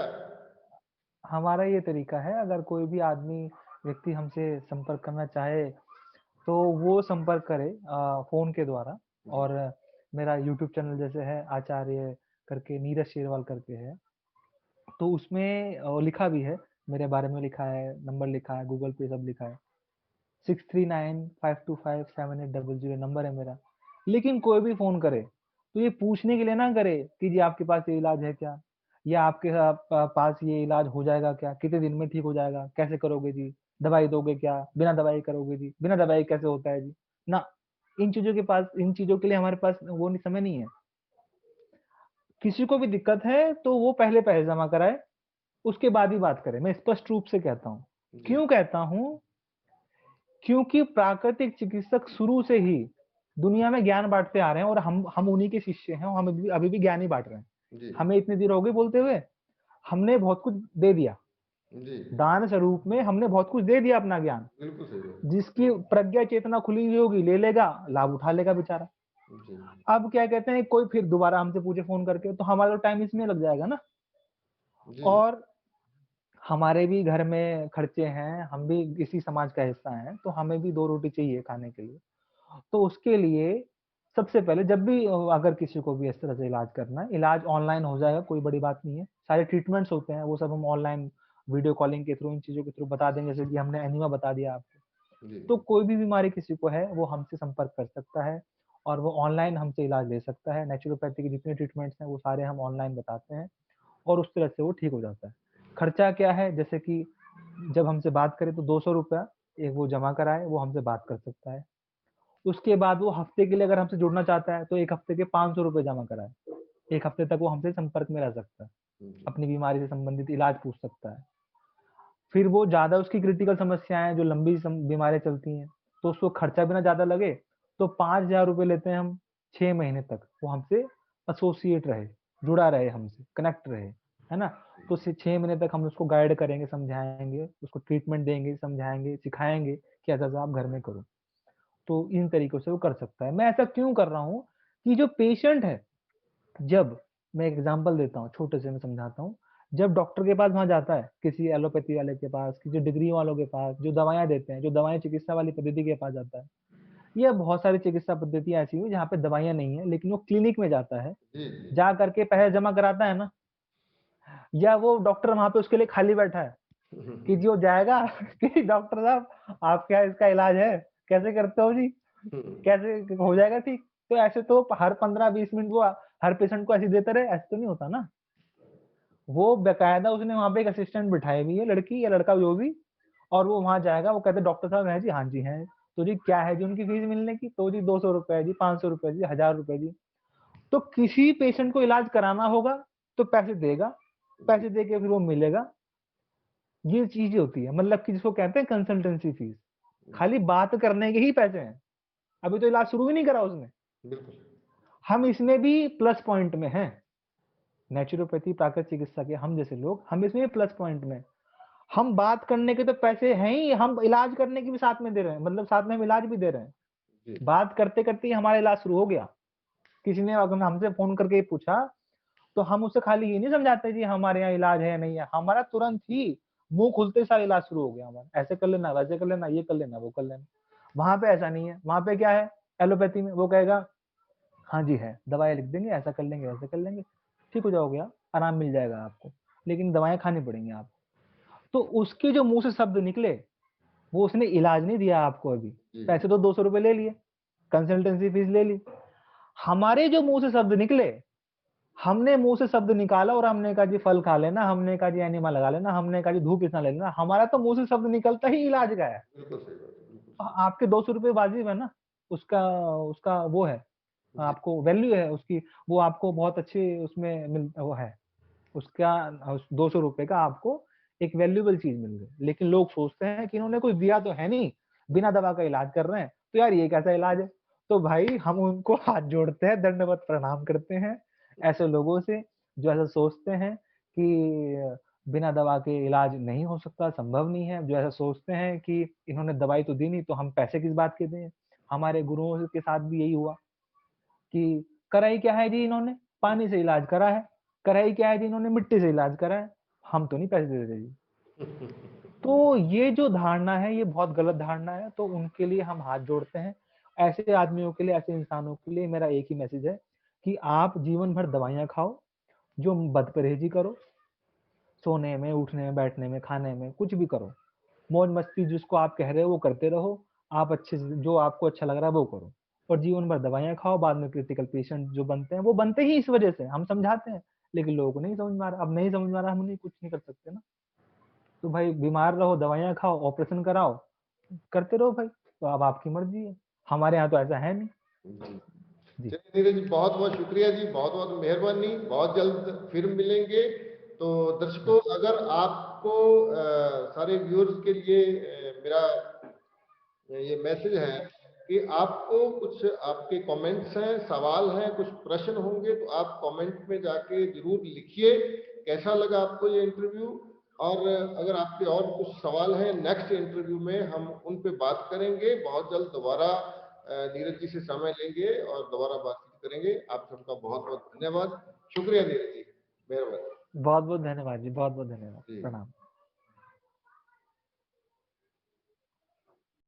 हमारा ये तरीका है, अगर कोई भी आदमी व्यक्ति हमसे संपर्क करना चाहे, तो वो संपर्क करे फ़ोन के द्वारा जी, और मेरा यूट्यूब चैनल जैसे है आचार्य करके, नीरज शेरवाल करके है, तो उसमें लिखा भी है, मेरे बारे में लिखा है, नंबर लिखा है, गूगल पे सब लिखा है, 6395257800 नंबर है मेरा। लेकिन कोई भी फोन करे तो ये पूछने के लिए ना करे कि जी आपके पास ये इलाज है क्या, या आपके पास ये इलाज हो जाएगा क्या, कितने दिन में ठीक हो जाएगा, कैसे करोगे जी, दवाई दोगे क्या, बिना दवाई करोगे जी, बिना दवाई कैसे होता है जी, ना। इन चीजों के लिए हमारे पास वो नहीं, समय नहीं है। किसी को भी दिक्कत है तो वो पहले पैसे जमा कराए, उसके बाद ही बात करें, मैं स्पष्ट रूप से कहता हूँ। जी क्यों कहता हूँ? क्योंकि प्राकृतिक चिकित्सक शुरू से ही दुनिया में ज्ञान बांटते आ रहे हैं, और हम उन्हीं के शिष्य हैं, और हम अभी भी ज्ञान ही बांट रहे हैं। जी हमें इतनी देर हो गई बोलते हुए, हमने बहुत कुछ दे दिया, जी दान स्वरूप में हमने बहुत कुछ दे दिया अपना ज्ञान। बिल्कुल सही बात। जिसकी प्रज्ञा चेतना खुली हुई होगी ले लेगा, लाभ उठा लेगा बेचारा। जी अब क्या कहते हैं, कोई फिर दोबारा हमसे पूछे फोन करके, तो हमारा टाइम इसमें लग जाएगा ना। जी और हमारे भी घर में खर्चे हैं, हम भी इसी समाज का हिस्सा हैं, तो हमें भी 2 रोटी चाहिए खाने के लिए। तो उसके लिए सबसे पहले जब भी अगर किसी को भी इस तरह से इलाज करना है, इलाज ऑनलाइन हो जाएगा, कोई बड़ी बात नहीं है। सारे ट्रीटमेंट्स होते हैं, वो सब हम ऑनलाइन वीडियो कॉलिंग के थ्रू, इन चीज़ों के थ्रू बता देंगे, जैसे कि हमने एनीमा बता दिया आपको। जी तो कोई भी बीमारी किसी को है, वो हमसे संपर्क कर सकता है, और वो ऑनलाइन हमसे इलाज ले सकता है। नेचुरोपैथी के जितने ट्रीटमेंट्स हैं, वो सारे हम ऑनलाइन बताते हैं, और उस तरह से वो ठीक हो जाता है। खर्चा क्या है, जैसे कि जब हमसे बात करे तो 200 रुपया एक वो जमा कराए, वो हमसे बात कर सकता है। उसके बाद वो हफ्ते के लिए अगर हमसे जुड़ना चाहता है, तो 1 हफ्ते के 500 रुपए जमा कराए। 1 हफ्ते तक वो हमसे संपर्क में रह सकता है, जी अपनी बीमारी से संबंधित इलाज पूछ सकता है। फिर वो ज़्यादा उसकी क्रिटिकल समस्याएँ जो लंबी बीमारियाँ चलती हैं, तो उसको खर्चा भी ना ज़्यादा लगे, तो 5,000 रुपए लेते हैं हम 6 महीने तक, वो हमसे एसोसिएट रहे, जुड़ा रहे हमसे, कनेक्ट रहे, है ना? तो 6 महीने तक हम उसको गाइड करेंगे, समझाएँगे, उसको ट्रीटमेंट देंगे, समझाएँगे, सिखाएँगे कि ऐसा-ऐसा आप घर में करो। तो इन तरीकों से वो कर सकता है। मैं ऐसा क्यों कर रहा हूँ कि जो पेशेंट है, जब मैं एक एग्जांपल देता हूँ, छोटे से मैं समझाता हूँ। जब डॉक्टर के पास वहाँ जाता है, किसी एलोपैथी वाले के पास, किसी डिग्री वालों के पास, जो दवाइयाँ देते हैं, जो दवाएँ चिकित्सा वाली पद्धति के पास जाता है, या बहुत सारी चिकित्सा पद्धतियाँ ऐसी हुई जहाँ पे दवाइयाँ नहीं है, लेकिन वो क्लिनिक में जाता है, जी जा करके पैसे जमा कराता है ना, या वो डॉक्टर वहाँ पे उसके लिए खाली बैठा है कि जो जाएगा कि डॉक्टर साहब आपके यहाँ इसका इलाज है, कैसे करते हो जी? कैसे हो जाएगा ठीक? तो ऐसे तो हर 15-20 मिनट वो हर पेशेंट को ऐसे ही देता रहे, ऐसे तो नहीं होता ना। वो बेकायदा उसने वहाँ पे एक असिस्टेंट बिठाई हुई है, लड़की या लड़का जो भी, और वो वहाँ जाएगा, वो कहते हैं डॉक्टर साहब हैं जी? हाँ जी हैं। तो जी क्या है जी उनकी फीस मिलने की? तो जी 200 रुपए जी, 500 रुपए जी, 1000 रुपए जी। तो किसी पेशेंट को इलाज कराना होगा तो पैसे देगा, पैसे दे के फिर वो मिलेगा। ये चीज़ें होती है, मतलब कि जिसको कहते हैं कंसल्टेंसी फीस। खाली बात करने के ही पैसे हैं। अभी तो इलाज शुरू भी नहीं करा उसने। बिल्कुल हम इसमें भी प्लस पॉइंट में हैं। नेचुरोपैथी, प्राकृतिक चिकित्सा के हम जैसे लोग, हम इसमें भी प्लस पॉइंट में। हम बात करने के तो पैसे हैं ही, हम इलाज करने की भी साथ में दे रहे हैं, मतलब साथ में हम इलाज भी दे रहे हैं। जी बात करते करते ही हमारा इलाज शुरू हो गया। किसी ने अगर हमसे फोन करके ही पूछा, तो हम उससे खाली ये नहीं समझाते जी हमारे यहाँ इलाज है या नहीं है, हमारा तुरंत ही मुंह खुलते सारा इलाज शुरू हो गया हमारा। ऐसे कर लेना, वैसे कर लेना, ये कर लेना, वो कर लेना। वहां पे ऐसा नहीं है। वहां पे क्या है, एलोपैथी में वो कहेगा हाँ जी है, दवाई लिख देंगे, ऐसा कर लेंगे, वैसा कर लेंगे, ठीक हो जाओगे आप, आराम मिल जाएगा आपको, लेकिन दवाएं खानी पड़ेंगी आपको। तो उसके जो मुंह से शब्द निकले, वो उसने इलाज नहीं दिया आपको अभी। जी पैसे तो 200 रुपए ले लिए, कंसल्टेंसी फीस ले ली। हमारे जो मुंह से शब्द निकले, हमने मुंह से शब्द निकाला और हमने कहा जी फल खा लेना, हमने कहा जी एनिमा लगा लेना, हमने कहा जी धूप इतना ले लेना। हमारा तो मुंह से शब्द निकलता ही इलाज का है। बिल्कुल सही बात है, बिल्कुल आपके 200 रुपए वाजिब है ना, उसका उसका वो है, सही। जी आपको वैल्यू है उसकी, वो आपको बहुत अच्छे उसमें मिल वो है, उसका 200 रुपए का आपको एक वैल्यूएबल चीज मिल गई। लेकिन लोग सोचते हैं कि इन्होंने कुछ दिया तो है नहीं, बिना दवा का इलाज कर रहे हैं, तो यार ये कैसा इलाज है? तो भाई हम उनको हाथ जोड़ते हैं, दंडवत प्रणाम करते हैं ऐसे लोगों से जो ऐसा सोचते हैं कि बिना दवा के इलाज नहीं हो सकता, संभव नहीं है। जो ऐसा सोचते हैं कि इन्होंने दवाई तो दी नहीं, तो हम पैसे किस बात के दें। हमारे गुरुओं के साथ भी यही हुआ कि कराई क्या है जी इन्होंने, पानी से इलाज करा है। कराई क्या है जी इन्होंने, मिट्टी से इलाज करा है, हम तो नहीं पैसे दे रहे जी। तो ये जो धारणा है, ये बहुत गलत धारणा है, तो उनके लिए हम हाथ जोड़ते हैं। ऐसे आदमियों के लिए, ऐसे इंसानों के लिए मेरा एक ही मैसेज है कि आप जीवन भर दवाइयाँ खाओ, जो बद परहेजी करो, सोने में, उठने में, बैठने में, खाने में, कुछ भी करो, मौज मस्ती जिसको आप कह रहे हो वो करते रहो, आप अच्छे से जो आपको अच्छा लग रहा है वो करो, और जीवन भर दवाइयाँ खाओ। बाद में क्रिटिकल पेशेंट जो बनते हैं वो बनते ही इस वजह से, हम समझाते हैं लेकिन लोगों को नहीं समझ में आ रहा। अब नहीं समझ में आ रहा, हम नहीं कुछ नहीं कर सकते ना। तो भाई बीमार रहो, दवाइयाँ खाओ, ऑपरेशन कराओ, करते रहो भाई, तो अब आपकी मर्जी है, हमारे यहाँ तो ऐसा है नहीं। जी जी चलिए नीरज जी, बहुत बहुत शुक्रिया जी, बहुत बहुत मेहरबानी, बहुत जल्द फिर मिलेंगे। तो दर्शकों, अगर आपको सारे व्यूअर्स के लिए मेरा ये मैसेज है कि आपको कुछ आपके कमेंट्स हैं, सवाल हैं, कुछ प्रश्न होंगे तो आप कमेंट में जाके जरूर लिखिए कैसा लगा आपको ये इंटरव्यू। और अगर आपके और कुछ सवाल हैं, नेक्स्ट इंटरव्यू में हम उन पे बात करेंगे। बहुत जल्द दोबारा नीरज जी से समय लेंगे और दोबारा बातचीत करेंगे। आप सबका बहुत बहुत धन्यवाद। शुक्रिया नीरज जी, मेहरबानी बहुत बहुत धन्यवाद जी, बहुत बहुत धन्यवाद, जी। प्रणाम।